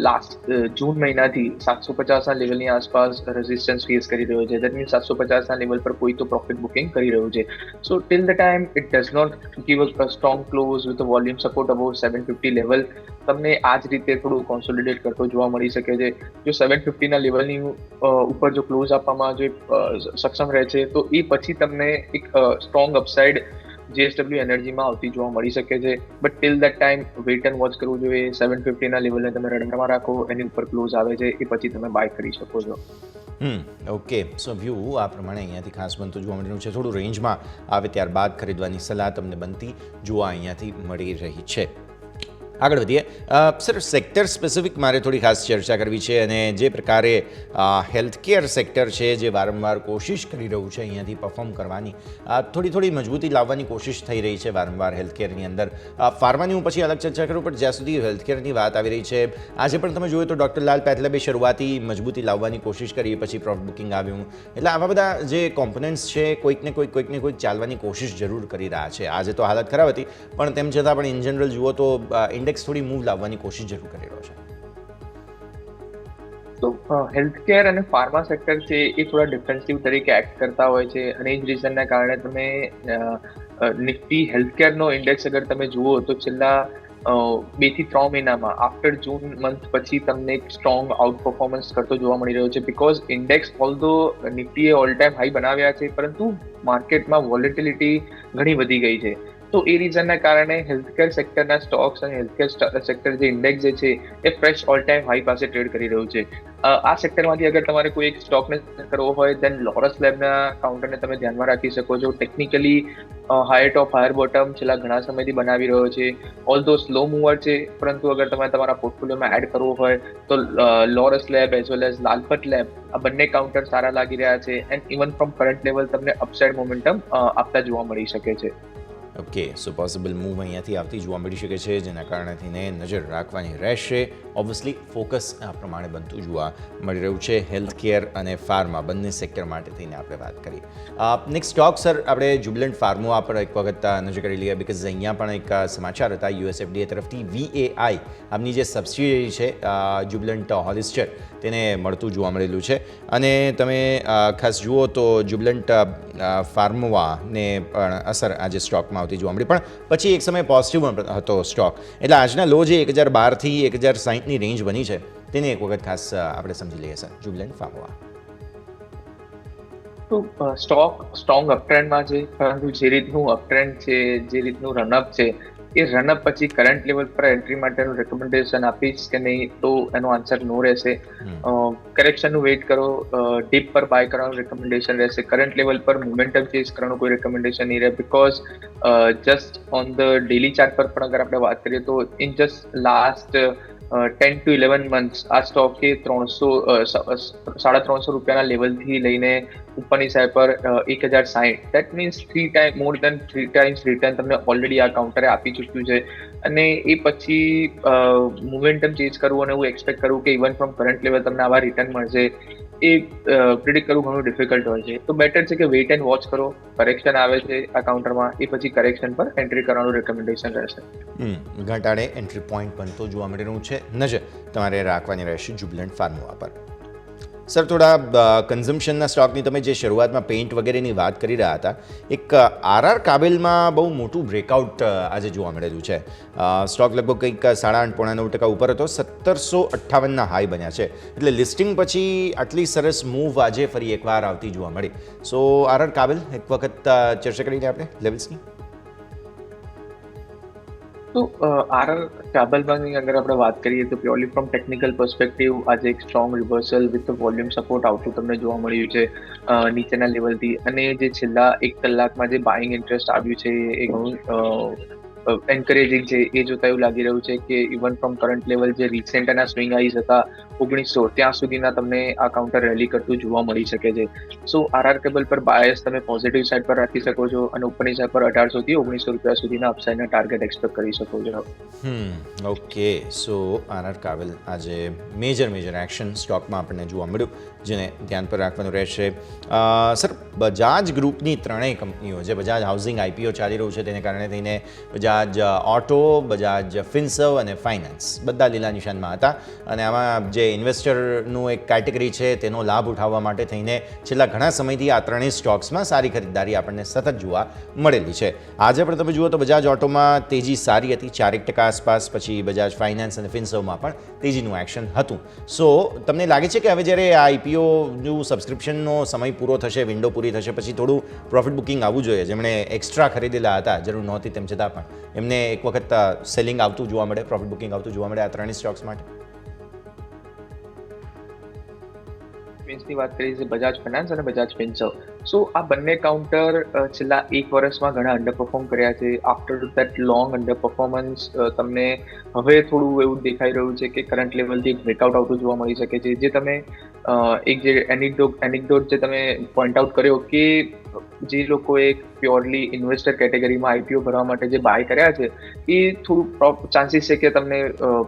લાસ્ટ જૂન મહિનાથી 750ના લેવલની આસપાસ રેઝિસ્ટન્સ ફેસ કરી રહ્યો છે. દેટ મીન્સ 750ના લેવલ પર કોઈ તો પ્રોફિટ બુકિંગ કરી રહ્યું છે. So till the time it does not give a strong close with volume support about 750 level, તમને આ જ રીતે થોડું કોન્સોલિડેટ કરતો જોવા મળી શકે છે. જો 750ના લેવલની ઉપર જો ક્લોઝ આપવામાં જો સક્ષમ રહે છે, તો એ પછી તમને એક સ્ટ્રોંગ અપસાઇડ JSW એનર્જીમાં આવતી જોવા મળી શકે છે. But till that time weight and watch કરવું જોઈએ. 750ના લેવલને તમે રડારમાં રાખો, એની ઉપર ક્લોઝ આવે છે એ પછી તમે બાય કરી શકો છો. ઓકે, સો વ્યૂ આ પ્રમાણે અહીંયાથી ખાસ બનતું જોવા મળી રહ્યું છે. થોડું રેન્જમાં આવે ત્યારબાદ ખરીદવાની સલાહ તમને બનતી જોવા અહીંયાથી મળી રહી છે. આગળ વધીએ સર, સેક્ટર સ્પેસિફિક મારે થોડી ખાસ ચર્ચા કરવી છે, અને જે પ્રકારે હેલ્થકેર સેક્ટર છે જે વારંવાર કોશિશ કરી રહ્યું છે અહીંયાથી પરફોર્મ કરવાની, થોડી મજબૂતી લાવવાની કોશિશ થઈ રહી છે વારંવાર હેલ્થકેરની અંદર. ફાર્માની હું પછી અલગ ચર્ચા કરું, પણ જ્યાં સુધી હેલ્થકેરની વાત આવી રહી છે, આજે પણ તમે જોયું તો ડૉક્ટર લાલ પેથલેબે શરૂઆતી મજબૂતી લાવવાની કોશિશ કરી, પછી પ્રોફિટ બુકિંગ આવ્યું. એટલે આવા બધા જે કોમ્પોનન્ટ્સ છે કોઈકને કોઈક ચાલવાની કોશિશ જરૂર કરી રહ્યા છે. આજે તો હાલત ખરાબ હતી, પણ તેમ છતાં પણ ઇન જનરલ જુઓ તો ઇન્ડેક્સ થોડી મૂવ લાવવાની કોશિશ જરૂર કરી રહ્યો છે. તો હેલ્થકેર અને ફાર્મા સેક્ટર છે એ થોડા ડિફેન્સિવ તરીકે એક્ટ કરતા હોય છે, અને એ જ રીઝનના કારણે તમે નિફ્ટી હેલ્થકેરનો ઇન્ડેક્સ અગર તમે જુઓ તો છેલ્લા 2 થી 3 મહિનામાં આફ્ટર જૂન મંથ પછી તમને એક સ્ટ્રોંગ આઉટ પરફોર્મન્સ કરતો જોવા મળી રહ્યો છે. બિકોઝ ઇન્ડેક્સ ઓલ્ધો નિફ્ટીએ ઓલ ટાઈમ હાઈ બનાવ્યા છે, પરંતુ માર્કેટમાં વોલેટિલિટી ઘણી વધી ગઈ છે. તો એ રીઝનના કારણે હેલ્થકેર સેક્ટરના સ્ટોક્સ અને હેલ્થકેર સેક્ટર જે ઇન્ડેક્સ જે છે એ ફ્રેશ ઓલ ટાઈમ હાઈ પાસે ટ્રેડ કરી રહ્યું છે. આ સેક્ટરમાંથી અગર તમારે કોઈ એક સ્ટોકને કરવો હોય, દેન લોરસ લેબના કાઉન્ટરને તમે ધ્યાનમાં રાખી શકો છો. ટેકનિકલી હાયર ટોપ હાયર બોટમ છેલ્લા ઘણા સમયથી બનાવી રહ્યો છે. ઓલ્ધો સ્લો મૂવર છે, પરંતુ અગર તમે તમારા પોર્ટફોલિયોમાં એડ કરવો હોય તો Laurus lab as well as LalPath lab, આ બંને કાઉન્ટર સારા લાગી રહ્યા છે, and even from current level તમને અપસાઇડ મોમેન્ટમ આપતા જોવા મળી શકે છે. ઓકે, સો પોસિબલ મૂવ અહીંયાથી આવતી જોવા મળી શકે છે, જેના કારણે થઈને નજર રાખવાની રહેશે. ઓબ્વિયસલી ફોકસ આ પ્રમાણે બનતું જોવા મળી રહ્યું છે હેલ્થ કેર અને ફાર્મા બંને સેક્ટર માટે થઈને આપણે વાત કરી. નેક્સ્ટ સ્ટોક સર આપણે જ્યુબિલન્ટ ફાર્મા પર એક વખત નજર કરી લઈએ, બિકોઝ અહીંયા પણ એક સમાચાર હતા યુએસએફડીએ તરફથી VAI આમની જે સબસિડિયરી છે જ્યુબિલન્ટ હોલિસ્ટર તેને મળતું જોવા મળેલું છે. અને તમે ખાસ જુઓ તો જ્યુબિલન્ટ ફાર્માને પણ અસર આજે સ્ટોકમાં આવતી જોવા મળી, પણ પછી એક સમય પોઝિટિવ હતો સ્ટોક. એટલે આજના લો જે 1012થી 1060ની રેન્જ બની છે તેને એક વખત ખાસ આપણે સમજી લઈએ સર જ્યુબિલન્ટ ફાર્મા. તો સ્ટોક સ્ટ્રોંગ અપટ્રેન્ડમાં છે, પરંતુ જે રીતનું અપટ્રેન્ડ છે, જે રીતનું રનઅપ છે, એ રનઅપ પછી કરંટ લેવલ પર એન્ટ્રી માટેનું રેકમેન્ડેશન આપીશ કે નહીં, તો એનો આન્સર નો રહેશે. કરેક્શનનું વેઇટ કરો, ડીપ પર બાય કરવાનું રેકમેન્ડેશન રહેશે. કરંટ લેવલ પર મોમેન્ટમ ચેઝ કરવાનું કોઈ રેકમેન્ડેશન નહીં રહે, because just on the daily chart પર પણ અગર આપણે વાત કરીએ તો in just last 10 to 11 months આ સ્ટોકે 350 રૂપિયાના લેવલથી લઈને ઉપરની સાઈડ પર 1060, that means more than 3 times return તમને ઓલરેડી આ કાઉન્ટરે આપી ચૂક્યું છે. અને એ પછી મોમેન્ટમ ચેન્જ કરવું અને હું એક્સપેક્ટ કરું કે ઇવન ફ્રોમ કરંટ લેવલ તમને આવા રિટર્ન મળશે, એ પ્રિડિક્ટ કરવું ઘણું ડિફિકલ્ટ હોય છે. તો બેટર છે કે વેઇટ એન્ડ વોચ કરો. કરેક્શન આવે છે આ કાઉન્ટરમાં, એ પછી કરેક્શન પર એન્ટ્રી કરવાનું રેકમેન્ડેશન રહેશે. ઘટાડે એન્ટ્રી પોઈન્ટ પણ તો જોવા મળી રહ્યું છે, નજર તમારે રાખવાની રહેશે જ્યુબિલન્ટ ફાર્મા પર. સર થોડા કન્ઝમ્પશનના સ્ટોકની તમે જે શરૂઆતમાં પેઇન્ટ વગેરેની વાત કરી રહ્યા હતા, એક આરઆર કાબેલમાં બહુ મોટું બ્રેકઆઉટ આજે જોવા મળેલું છે. સ્ટોક લગભગ કંઈક 8.5-9% ઉપર હતો, 1758ના હાઈ બન્યા છે. એટલે લિસ્ટિંગ પછી આટલી સરસ મૂવ આજે ફરી એકવાર આવતી જોવા મળી. સો આરઆર કાબેલ એક વખત ચર્ચા કરીને આપણે લેવલ્સની. તો આરઆર કાબેલની અગર આપણે વાત કરીએ તો પ્યોરલી ફ્રોમ ટેકનિકલ પર્સપેક્ટિવ આજે એક strong reversal with volume support આવતું તમને જોવા મળ્યું છે નીચેના લેવલથી. અને જે છેલ્લા 1 કલાકમાં જે બાઇંગ ઇન્ટરેસ્ટ આવ્યું છે એ ઘણું એન્કરેજિંગ છે. એ જોતા એવું લાગી રહ્યું છે કે ઇવન ફ્રોમ કરંટ લેવલ જે રિસેન્ટ એના સ્વિંગ હાઈઝ હતા 1900 ત્યાં સુધીના તમને આ કાઉન્ટર રેલી કરતું જોવા મળી શકે છે. સો આરઆર કેબલ પર બાયસ તમે પોઝિટિવ સાઈડ પર રાખી શકો છો અને ઉપરની સાઈડ પર 1800 થી 1900 રૂપિયા સુધીના અપસાઇડના ટાર્ગેટ એક્સપેક્ટ કરી શકો છો. ઓકે, સો આરઆર કાબેલ આજે મેજર એક્શન સ્ટોકમાં આપણને જોવા મળ્યું, જેને ધ્યાન પર રાખવાનું રહેશે. સર બજાજ ગ્રુપની ત્રણેય કંપનીઓ, જે બજાજ હાઉસિંગ IPO ચાલી રહ્યું છે તેને કારણે થઈને બજાજ ઓટો, બજાજ ફિન્સર્વ અને ફાઇનાન્સ બધા લીલા નિશાનમાં હતા. અને આમાં જે ઇન્વેસ્ટરનું એક કેટેગરી છે તેનો લાભ ઉઠાવવા માટે થઈને છેલ્લા ઘણા સમયથી આ ત્રણેય સ્ટોક્સમાં સારી ખરીદદારી આપણને સતત જોવા મળેલી છે. આજે પણ તમે જુઓ તો બજાજ ઓટોમાં તેજી સારી હતી 4% આસપાસ, પછી બજાજ ફાઇનાન્સ અને ફિન્સર્વમાં પણ તેજીનું એક્શન હતું. સો તમને લાગે છે કે હવે જ્યારે આ IPOનું સબસ્ક્રિપ્શનનો સમય પૂરો થશે, વિન્ડો પૂરી થશે, પછી થોડું પ્રોફિટ બુકિંગ આવવું જોઈએ, જેમણે એક્સ્ટ્રા ખરીદેલા હતા જરૂર નહોતી તેમ છતાં પણ એમને એક વખત સેલિંગ આવતું જોવા મળે, પ્રોફિટ બુકિંગ આવતું જોવા મળે આ ત્રણેય સ્ટોક્સ માટે? ની વાત કરીએ છીએ બજાજ ફાઇનાન્સ અને બજાજ ફિન્સર્વ. સો આ બંને કાઉન્ટર છેલ્લા 1 વર્ષમાં ઘણા અંડર પરફોર્મ કર્યા છે. After that long under performance તમને હવે થોડું એવું દેખાઈ રહ્યું છે કે કરંટ લેવલથી એક બ્રેકઆઉટ આવતું જોવા મળી શકે છે. જે તમે એક જે એનિકડોટ જે તમે પોઈન્ટ આઉટ કર્યો કે જે લોકોએ પ્યોરલી ઇન્વેસ્ટર કેટેગરીમાં IPO ભરવા માટે જે બાય કર્યા છે એ થોડું ચાન્સીસ છે કે તમને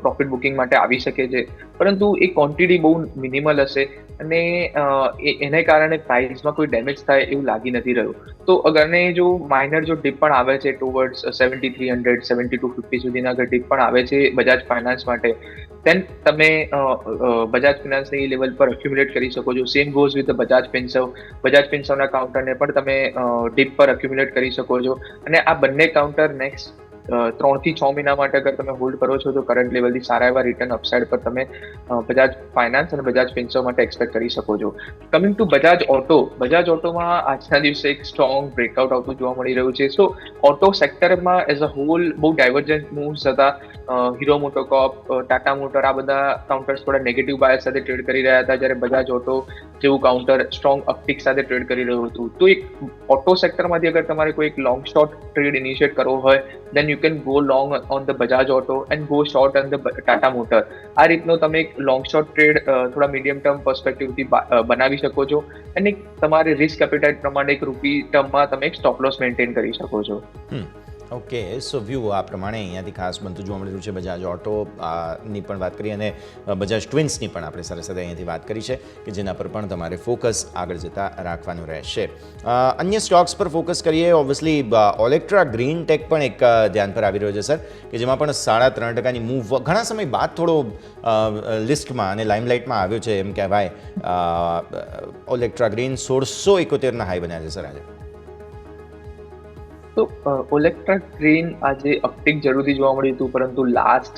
પ્રોફિટ બુકિંગ માટે આવી શકે છે, પરંતુ એ ક્વોન્ટિટી બહુ મિનિમલ હશે અને એને કારણે પ્રાઇસમાં કોઈ ડેમેજ થાય એવું લાગી નથી રહ્યું. તો અગરને જો માઇનર જો ડિપ પણ આવે છે ટુવર્ડ્સ 7300 7250 સુધીના અગર ડિપ પણ આવે છે બજાજ ફાઇનાન્સ માટે, દેન તમે બજાજ ફાઇનાન્સની લેવલ પર એક્યુમ્યુલેટ કરી શકો છો. Same goes with Bajaj Finserv. Bajaj ફિન્સર્વના કાઉન્ટરને પણ તમે ડીપ પર એક્યુમ્યુલેટ કરી શકો છો. અને આ બંને કાઉન્ટર નેક્સ્ટ 3 થી 6 મહિના માટે અગર તમે હોલ્ડ કરો છો તો કરંટ લેવલથી સારા એવા રિટર્ન અપસાઇડ પર તમે બજાજ ફાઇનાન્સ અને બજાજ ફિન્સર્વ માટે એક્સપેક્ટ કરી શકો છો. કમિંગ ટુ બજાજ ઓટોમાં આજના દિવસે એક સ્ટ્રોંગ બ્રેકઆઉટ આવતું જોવા મળી રહ્યું છે. સો ઓટો સેક્ટરમાં એઝ અ હોલ બહુ ડાયવર્જન્ટ મૂવ્સ હતા. હીરો મોટોકોર્પ, ટાટા મોટર આ બધા કાઉન્ટર્સ થોડા નેગેટિવ બાયસ સાથે ટ્રેડ કરી રહ્યા હતા, જ્યારે બજાજ ઓટો જેવું કાઉન્ટર સ્ટ્રોંગ અપટિક સાથે ટ્રેડ કરી રહ્યું હતું. તો એક ઓટો સેક્ટરમાંથી અગર તમારે કોઈ એક લોંગ શોર્ટ ટ્રેડ ઇનિશિએટ કરવો હોય, then you can go long on the Bajaj Auto and go short on the Tata Motor. આ રીતનો તમે એક લોંગ શોર્ટ ટ્રેડ થોડા મીડિયમ ટર્મ પર્સપેક્ટિવથી બનાવી શકો છો અને તમારે રિસ્ક એપિટાઇટ પ્રમાણે એક રૂપી ટર્મમાં તમે એક સ્ટોપ લોસ મેન્ટેન કરી શકો છો. ઓકે, સો વ્યૂ આ પ્રમાણે અહીંયાથી ખાસ બનતું જોવા મળી રહ્યું છે. બજાજ ઓટો ની પણ વાત કરી અને બજાજ ટ્વિન્સની પણ આપણે સાથે સાથે અહીંયાથી વાત કરી છે કે જેના પર પણ તમારે ફોકસ આગળ જતાં રાખવાનું રહેશે. અન્ય સ્ટોક્સ પર ફોકસ કરીએ. ઓબ્વિયસલી ઓલેક્ટ્રા ગ્રીન ટેક પણ એક ધ્યાન પર આવી રહ્યો છે સર, કે જેમાં પણ 3.5% મૂવ ઘણા સમય બાદ થોડો લિસ્ટમાં અને લાઇમલાઇટમાં આવ્યો છે એમ કહેવાય. ઓલેક્ટ્રા ગ્રીન 1671ના હાઈ બન્યા છે સર આજે. તો ઓલેક્ટ્રા ગ્રીન આજે અપટિક જરૂરથી જોવા મળ્યું હતું, પરંતુ લાસ્ટ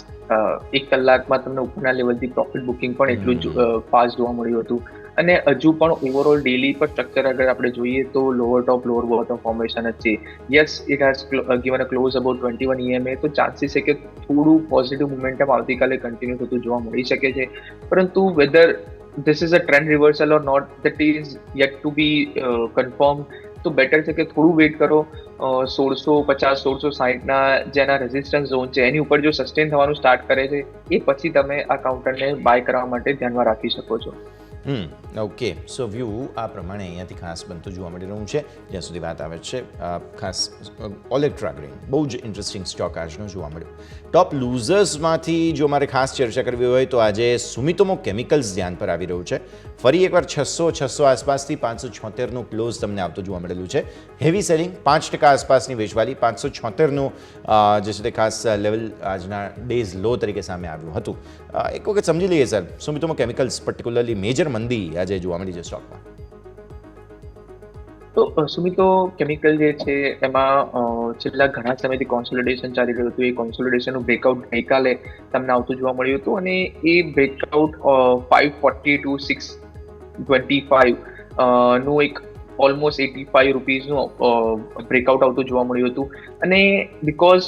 1 કલાકમાં તમને ઉપરના લેવલથી પ્રોફિટ બુકિંગ પણ એટલું જ ફાસ્ટ જોવા મળ્યું હતું. અને હજુ પણ ઓવરઓલ ડેલી પર સ્ટ્રક્ચર અગર આપણે જોઈએ તો lower top lower bottom formation જ છે. Yes, it has given a close about 21 EMA, તો ચાન્સીસ છે કે થોડું પોઝિટિવ મોમેન્ટમ આવતીકાલે કન્ટિન્યુ થતું જોવા મળી શકે છે. પરંતુ weather this is a trend reversal or not, that is yet to be confirmed. તો બેટર છે કે થોડું વેઇટ કરો. 1650 1660ના જેના રેઝિસ્ટન્સ ઝોન છે એની ઉપર જો સસ્ટેન થવાનું સ્ટાર્ટ કરે છે એ પછી તમે આ કાઉન્ટરને બાય કરવા માટે ધ્યાનમાં રાખી શકો છો. ઓકે, સો વ્યૂ આ પ્રમાણે અહીંયાથી ખાસ બનતું જોવા મળી રહ્યું છે જ્યાં સુધી વાત આવે છે. ખાસ ઓલેક્ટ્રા ગ્રીન બહુ જ ઇન્ટરેસ્ટિંગ સ્ટોક આજનો જોવા મળ્યો. ટોપ લૂઝર્સમાંથી જો મારે ખાસ ચર્ચા કરવી હોય તો આજે સુમિતોમો કેમિકલ્સ ધ્યાન પર આવી રહ્યું છે. ફરી એકવાર 600 આસપાસથી 576નું ક્લોઝ તમને આવતું જોવા મળેલું છે. હેવી સેલિંગ 5% આસપાસની વેચવાલી, 576નું જે છે તે ખાસ લેવલ આજના ડેઝ લો તરીકે સામે આવ્યું હતું. એક વખત સમજી લઈએ sir, Sumitomo chemicals particularly major મંદી આજે જોવા મળી છે સ્ટોકમાં. તો સુમિતો કેમિકલ જે છે એમાં છેલ્લા ઘણા સમયથી કોન્સોલિડેશન ચાલી રહ્યું હતું. એ કોન્સોલિડેશનનું બ્રેકઆઉટ ગઈકાલે તમને આવતું જોવા મળ્યું હતું અને એ બ્રેકઆઉટ 540 to 625 નું એક ઓલમોસ્ટ 85 રૂપીઝનું બ્રેકઆઉટ આવતું જોવા મળ્યું હતું. અને બિકોઝ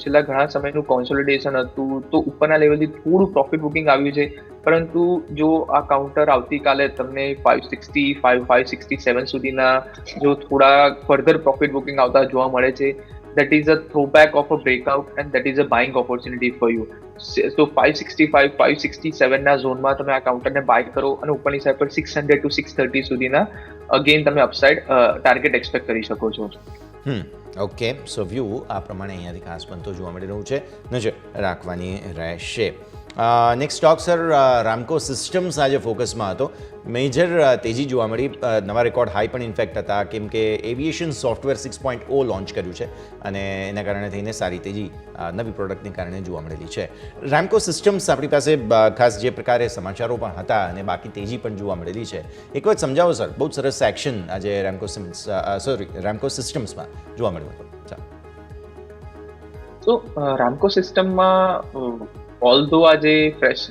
છેલ્લા ઘણા સમયનું કોન્સોલિડેશન હતું તો ઉપરના લેવલથી થોડું પ્રોફિટ બુકિંગ આવ્યું છે. પરંતુ જો આ કાઉન્ટર આવતીકાલે તમને 565 567 સુધીના જો થોડા ફર્ધર પ્રોફિટ બુકિંગ આવતા જોવા મળે છે, that is a throwback of a breakout and that is a buying opportunity for you. So 565 567 ના ઝોનમાં તમે આ કાઉન્ટરને બાય કરો અને ઉપરની સાઈડ પર 600 to 630 સુધીના અગેન તમે અપસાઇડ ટાર્ગેટ એક્સપેક્ટ કરી શકો છો. ઓકે, સો વ્યૂ આ પ્રમાણે અહીંયાથી ખાસ બનતો જોવા મળી રહ્યું છે, નજર રાખવાની રહેશે. નેક્સ્ટ સ્ટોક સર રામકો સિસ્ટમ્સ આજે ફોકસમાં હતો. મેજર તેજી જોવા મળી. નવા રેકોર્ડ હાઈ પણ ઇન્ફેક્ટ હતા કેમ કે એવિએશન સોફ્ટવેર 6.0 લોન્ચ કર્યું છે અને એના કારણે થઈને સારી તેજી નવી પ્રોડક્ટને કારણે જોવા મળેલી છે. રામકો સિસ્ટમ્સ આપણી પાસે ખાસ જે પ્રકારે સમાચારો પણ હતા અને બાકી તેજી પણ જોવા મળેલી છે. એક વખત સમજાવો સર, બહુ સરસ એક્શન આજે રામકો સિસ્ટમ્સમાં જોવા મળ્યું હતું. તો રામકો સિસ્ટમમાં ઓલ્ધો આજે ફ્રેશ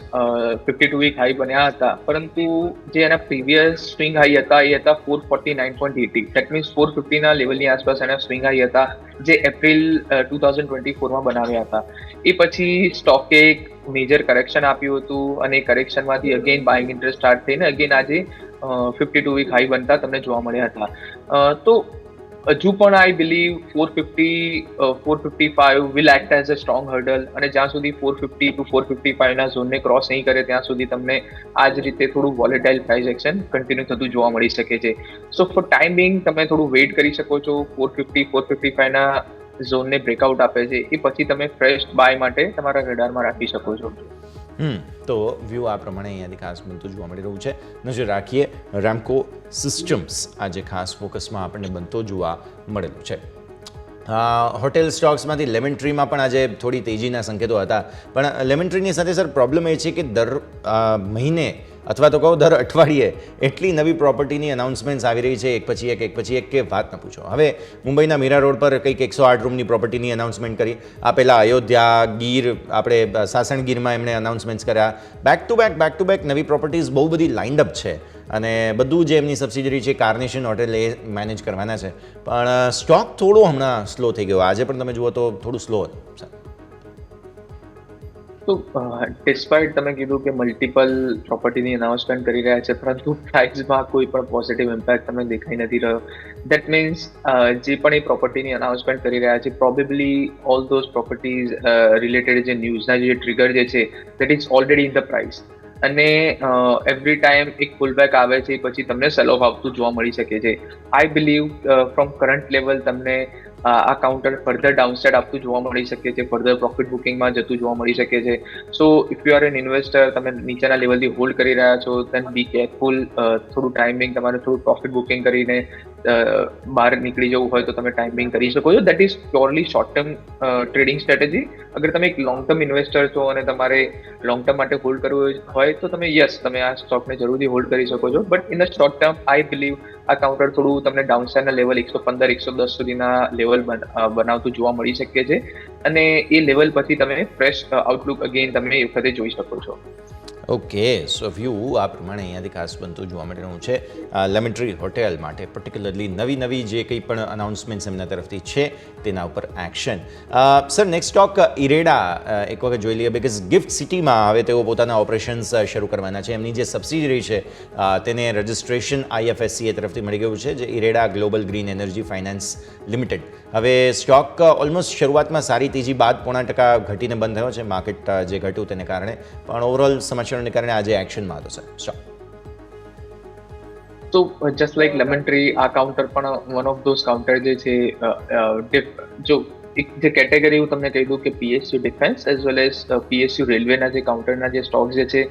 52 વીક હાઈ બન્યા હતા, પરંતુ જે એના પ્રીવિયસ સ્વિંગ હાઈ હતા એ હતા 449.80. દેટ મીન્સ 450ના લેવલની આસપાસ એના સ્વિંગ હાઈ હતા જે એપ્રિલ 2024માં બનાવ્યા હતા. એ પછી સ્ટોકે એક મેજર કરેક્શન આપ્યું હતું અને કરેક્શનમાંથી અગેન બાઇંગ ઇન્ટરેસ્ટ સ્ટાર્ટ થઈને અગેન આજે 52 વીક હાઈ બનતા તમને જોવા મળ્યા હતા. તો હજુ પણ I believe 455 will act as a strong hurdle અને જ્યાં સુધી 450 to 455ના ઝોનને ક્રોસ નહીં કરે ત્યાં સુધી તમને આ જ રીતે થોડું વોલેટાઇલ પ્રાઇસ એક્શન કન્ટિન્યુ થતું જોવા મળી શકે છે. સો ફોર ટાઈમ બિંગ તમે થોડું વેઇટ કરી શકો છો. 450 455ના ઝોનને બ્રેકઆઉટ આપે છે એ પછી તમે ફ્રેશ બાય માટે તમારા રડારમાં રાખી શકો છો. તો વ્યૂ આ પ્રમાણે અહીંયાથી ખાસ બનતું જોવા મળી રહ્યું છે. નજર રાખીએ રામકો સિસ્ટમ્સ આજે ખાસ ફોકસમાં આપણને બનતો જોવા મળેલું છે. હોટેલ સ્ટોક્સમાંથી લેમન ટ્રીમાં પણ આજે થોડી તેજીના સંકેતો હતા, પણ લેમન ટ્રીની સાથે સર પ્રોબ્લેમ એ છે કે દર મહિને અથવા તો કહો દર અઠવાડિયે એટલી નવી પ્રોપર્ટીની અનાઉન્સમેન્ટ્સ આવી રહી છે એક પછી એક કે વાત ન પૂછો. હવે મુંબઈના મીરા રોડ પર કંઈક 108 રૂમની પ્રોપર્ટીની અનાઉન્સમેન્ટ કરી. આ પહેલાં અયોધ્યા, ગીર, આપણે સાસણગીરમાં એમણે અનાઉન્સમેન્ટ્સ કર્યા. બેક ટુ બેક નવી પ્રોપર્ટીઝ બહુ બધી લાઇન્ડ અપ છે અને બધું જે એમની સબસિડરી છે કાર્નેશન હોટેલ એ મેનેજ કરવાના છે. પણ સ્ટોક થોડો હમણાં સ્લો થઈ ગયો. આજે પણ તમે જુઓ તો થોડું સ્લો હતું. તો ડિસ્પાઇટ તમે કીધું કે મલ્ટિપલ પ્રોપર્ટીની અનાઉન્સમેન્ટ કરી રહ્યા છે, પરંતુ પ્રાઇસમાં કોઈ પણ પોઝિટિવ ઇમ્પેક્ટ તમને દેખાઈ નથી રહ્યો. દેટ મીન્સ જે પણ એ પ્રોપર્ટીની અનાઉન્સમેન્ટ કરી રહ્યા છે probably all those properties related જે ન્યૂઝના જે ટ્રિગર જે છે that is already in the price. અને એવરી ટાઈમ એક પુલબેક આવે છે પછી તમને સેલ ઓફ આવતું જોવા મળી શકે છે. I believe from current level તમને આ કાઉન્ટર ફર્ધર ડાઉનસાઇડ આપતું જોવા મળી શકે છે, ફર્ધર પ્રોફિટ બુકિંગમાં જતું જોવા મળી શકે છે. So if you are an investor, તમે નીચેના લેવલથી હોલ્ડ કરી રહ્યા છો, દેન બી કેરફુલ. થોડું ટાઈમિંગ તમારે થોડું પ્રોફિટ બુકિંગ કરીને બહાર નીકળી જવું હોય તો તમે ટાઈમિંગ કરી શકો છો. That is purely short term trading strategy. અગર તમે એક લોંગ ટર્મ ઇન્વેસ્ટર છો અને તમારે લોંગ ટર્મ માટે હોલ્ડ કરવું હોય તો તમે આ સ્ટોકને જરૂરથી હોલ્ડ કરી શકો છો. But in the short term I believe આ કાઉન્ટર થોડું તમને ડાઉનસાઇડના લેવલ 115-110 સુધીના લેવલ બનાવતું જોવા મળી શકે છે, અને એ લેવલ પછી તમે ફ્રેશ આઉટલુક અગેન તમે એ વખતે જોઈ શકો છો. ઓકે, સો વ્યૂ આ પ્રમાણે અહીંયાથી ખાસ બનતું જોવા મળી રહ્યું છે લેમન ટ્રી હોટેલ માટે, પર્ટિક્યુલરલી નવી જે કંઈ પણ અનાઉન્સમેન્ટ્સ એમના તરફથી છે તેના ઉપર એક્શન. સર, નેક્સ્ટ સ્ટોક ઇરેડા એક વખત જોઈ લઈએ, બિકોઝ ગિફ્ટ સિટીમાં હવે તેઓ પોતાના ઓપરેશન્સ શરૂ કરવાના છે. એમની જે સબસિડરી છે તેને રજિસ્ટ્રેશન IFSCA તરફથી મળી ગયું છે, જે IREDA global green energy finance limited. હવે સ્ટોક ઓલમોસ્ટ શરૂઆતમાં સારી તેજી બાદ 0.5% ઘટીને બંધ થયો છે, માર્કેટ જે ઘટ્યું તેને કારણે, પણ ઓવરઓલ સમાચારોને કારણે આજે એક્શનમાં હતો સર સ્ટોક. તો જસ્ટ લાઈક લેમન ટ્રી, આ કાઉન્ટર પણ વન ઓફ ધોઝ કાઉન્ટર જે છે, જો એક જે કેટેગરી હું તમને કહી દઉં કે PSU defence as well as PSU રેલવેના જે કાઉન્ટરના જે સ્ટોક્સ જે છે,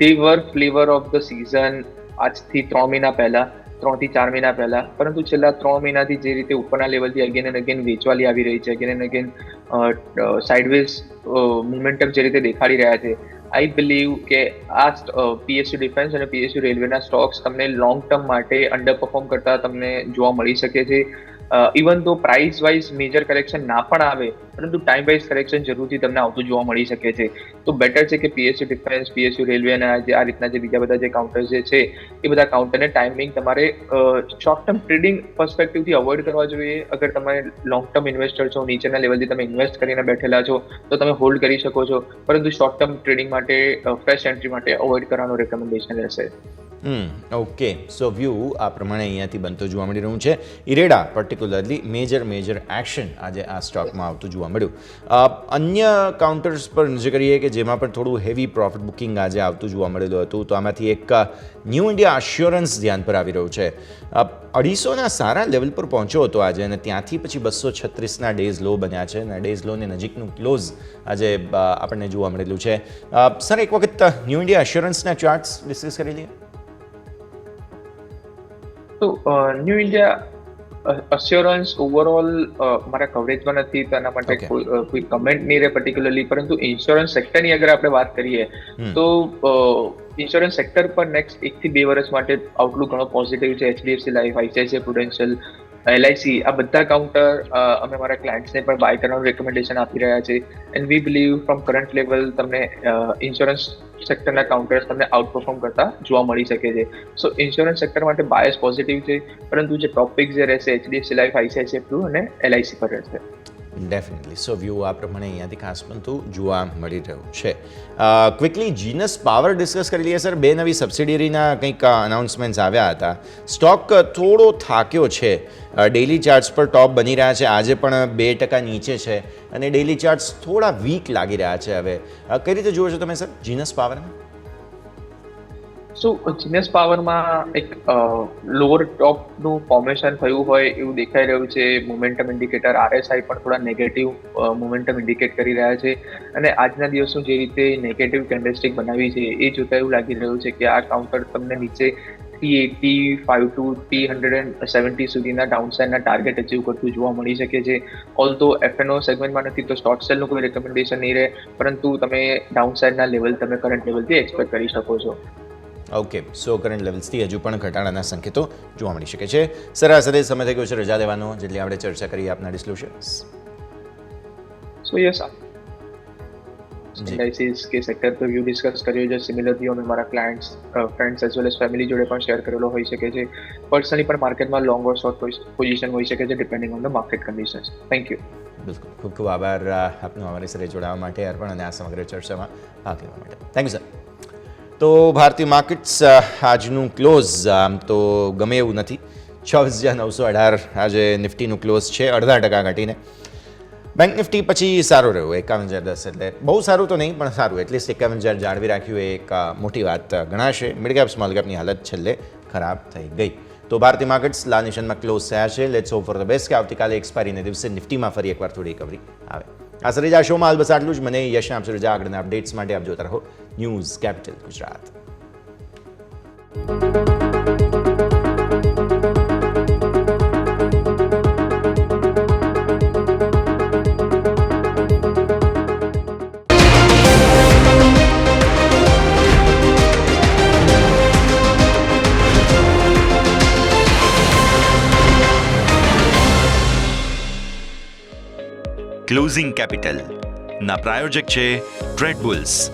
દે વર ફ્લેવર ઓફ ધ સિઝન આજથી 3 મહિના પહેલા, 3 થી 4 મહિના પહેલા. પરંતુ છેલ્લા 3 મહિનાથી જે રીતે ઉપરના લેવલથી અગેન એન્ડ અગેન વેચવાલી આવી રહી છે, again and again sideways momentum જે રીતે દેખાડી રહ્યા છે, આઈ બિલીવ કે આ PSU ડિફેન્સ અને PSU રેલવેના સ્ટોક્સ તમને લોંગ ટર્મ માટે અંડર પરફોર્મ કરતા તમને જોવા મળી શકે છે. ઇવન તો પ્રાઇસ વાઇઝ મેજર કરેક્શન ના પણ આવે, પરંતુ ટાઈમ વાઇઝ કરેક્શન જરૂરથી તમને આવતું જોવા મળી શકે છે. તો બેટર છે કે PSU ડિફેન્સ, PSU રેલવે અને આ રીતના જે બીજા બધા જે કાઉન્ટર્સ જે છે એ બધા કાઉન્ટરને ટાઈમિંગ તમારે શોર્ટ ટર્મ ટ્રેડિંગ પર્સપેક્ટિવથી અવોઇડ કરવા જોઈએ. અગર તમે લોંગ ટર્મ ઇન્વેસ્ટર છો, નીચેના લેવલથી તમે ઇન્વેસ્ટ કરીને બેઠેલા છો તો તમે હોલ્ડ કરી શકો છો, પરંતુ શોર્ટ ટર્મ ટ્રેડિંગ માટે ફ્રેશ એન્ટ્રી માટે અવોઇડ કરવાનું રેકમેન્ડેશન રહેશે. ઓકે, સો વ્યૂ આ પ્રમાણે અહીંયાથી બનતું જોવા મળી રહ્યું છે. ઇરેડા પર્ટિક્યુલરલી મેજર એક્શન આજે આ સ્ટોકમાં આવતું જોવા મળ્યું. અન્ય કાઉન્ટર્સ પર નજર કરીએ કે જેમાં પણ થોડું હેવી પ્રોફિટ બુકિંગ આજે આવતું જોવા મળેલું હતું, તો આમાંથી એક ન્યૂ ઇન્ડિયા અશ્યોરન્સ ધ્યાન પર આવી રહ્યું છે. 250ના સારા લેવલ પર પહોંચ્યો હતો આજે, અને ત્યાંથી પછી 236ના ડેઝ લો બન્યા છે, અને ડેઝ લોને નજીકનું ક્લોઝ આજે આપણને જોવા મળેલું છે. સર, એક વખત ન્યૂ ઇન્ડિયા અશ્યોરન્સના ચાર્ટ્સ ડિસ્કસ કરી લઈએ. તો ન્યૂ ઇન્ડિયા અશ્યોરન્સ ઓવરઓલ મારા કવરેજમાં નથી, તો એના માટે કોઈ કમેન્ટ નહીં રહે પર્ટિક્યુલરલી. પરંતુ ઇન્સ્યોરન્સ સેક્ટરની અગર આપણે વાત કરીએ તો ઇન્સ્યોરન્સ સેક્ટર પર નેક્સ્ટ 1 થી 2 વર્ષ માટે આઉટલુક ઘણો પોઝિટિવ છે. HDFC life, ICICI Prudential, LIC, આ બધા કાઉન્ટર અમે મારા ક્લાયન્ટ્સને પણ બાય કરવાનું રેકમેન્ડેશન આપી રહ્યા છે. And we believe from current level તમને ઇન્સ્યોરન્સ સેક્ટરના કાઉન્ટર્સ તમને આઉટ પરફોર્મ કરતા જોવા મળી શકે છે. સો ઇન્સ્યોરન્સ સેક્ટર માટે બાયસ પોઝિટિવ છે, પરંતુ જે ટોપિક જે રહેશે HDFC લાઈફ, ICICI પ્રુ અને LIC પર રહેશે. ડેફિનેટલી. સો વ્યૂ આ પ્રમાણે અહીંયાથી ખાસ બનતું જોવા મળી રહ્યું છે. ક્વિકલી જીનસ પાવર ડિસ્કસ કરી લઈએ સર. 2 નવી સબસિડિયરીના કંઈક અનાઉન્સમેન્ટ્સ આવ્યા હતા. સ્ટોક થોડો થાક્યો છે, ડેઇલી ચાર્ટ્સ પર ટોપ બની રહ્યા છે, આજે પણ 2% નીચે છે, અને ડેઇલી ચાર્ટ્સ થોડા વીક લાગી રહ્યા છે. હવે કઈ રીતે જુઓ છો તમે સર જીનસ પાવરને? સો જીનસ પાવરમાં એક લોઅર ટોપનું ફોર્મેશન થયું હોય એવું દેખાઈ રહ્યું છે. મોમેન્ટમ ઇન્ડિકેટર RSI પણ થોડા નેગેટિવ મોમેન્ટમ ઇન્ડિકેટ કરી રહ્યા છે, અને આજના દિવસનું જે રીતે નેગેટિવ કેન્ડલસ્ટિક બનાવી છે એ જોતા એવું લાગી રહ્યું છે કે આ કાઉન્ટર તમને નીચે 385 to 370 સુધીના ડાઉનસાઇડના ટાર્ગેટ અચીવ કરતું જોવા મળી શકે છે. ઓલ્ધો FNO સેગમેન્ટમાં નથી તો શોર્ટ સેલનું કોઈ રેકમેન્ડેશન નહીં રહે, પરંતુ તમે ડાઉનસાઇડના લેવલ તમે કરંટ લેવલથી એક્સપેક્ટ કરી શકો છો. ઓકે, સો કરંટ લેવલ્સથી હજુ પણ ઘટાડાના સંકેતો જોવા મળી શકે છે. સર, આ સાથે સમય થઈ ગયો છે રજા લેવાનો, જેટલી આપણે ચર્ચા કરી આપના ડિસ્ક્લોઝર્સ. સો યસ, ઇન્ડાઇસિસ કે સેક્ટર પર વ્યૂ ડિસ્કસ કર્યો છે. સિમિલર વ્યૂ અમે મારા clients, friends as well as family જોડે પણ શેર કરેલો હોઈ શકે છે. પર્સનલી પણ માર્કેટમાં લોંગ ઓર શોર્ટ પોઝિશન હોઈ શકે છે depending on the market conditions. Thank you. બિલકુલ, ખૂબ ખૂબ આભાર આપનો અમારી સાથે જોડાવા માટે અર્પણ, અને આ સમગ્ર ચર્ચામાં ભાગ લેવા માટે. Thank you sir. તો ભારતીય માર્કેટ્સ આજનું ક્લોઝ આમ તો ગમે એવું નથી. 26,918 આજે નિફ્ટીનું ક્લોઝ છે, 0.5% ઘટીને. બેંક નિફ્ટી પછી સારું રહ્યું, 51,010, એટલે બહુ સારું તો નહીં પણ સારું, એટલીસ્ટ 51,000 જાળવી રાખ્યું એ એક મોટી વાત ગણાશે. મિડ કેપ સ્મોલ કેપની હાલત છેલ્લે ખરાબ થઈ ગઈ. તો ભારતીય માર્કેટ્સ લાલ નિશાનમાં ક્લોઝ થયા છે. Let's hope for the best કે આવતીકાલે એક્સપાયરીને દિવસે નિફ્ટીમાં ફરી એકવાર થોડી રિકવરી આવે. આ સરી આ શોમાં હાલ બસ આટલું જ. મને યશને આપશે રજા. આગળના અપડેટ્સ માટે આપ જોતા રહો news capital Gujarat. Closing capital ના પ્રાયોજક છે ટ્રેડ બુલ્સ.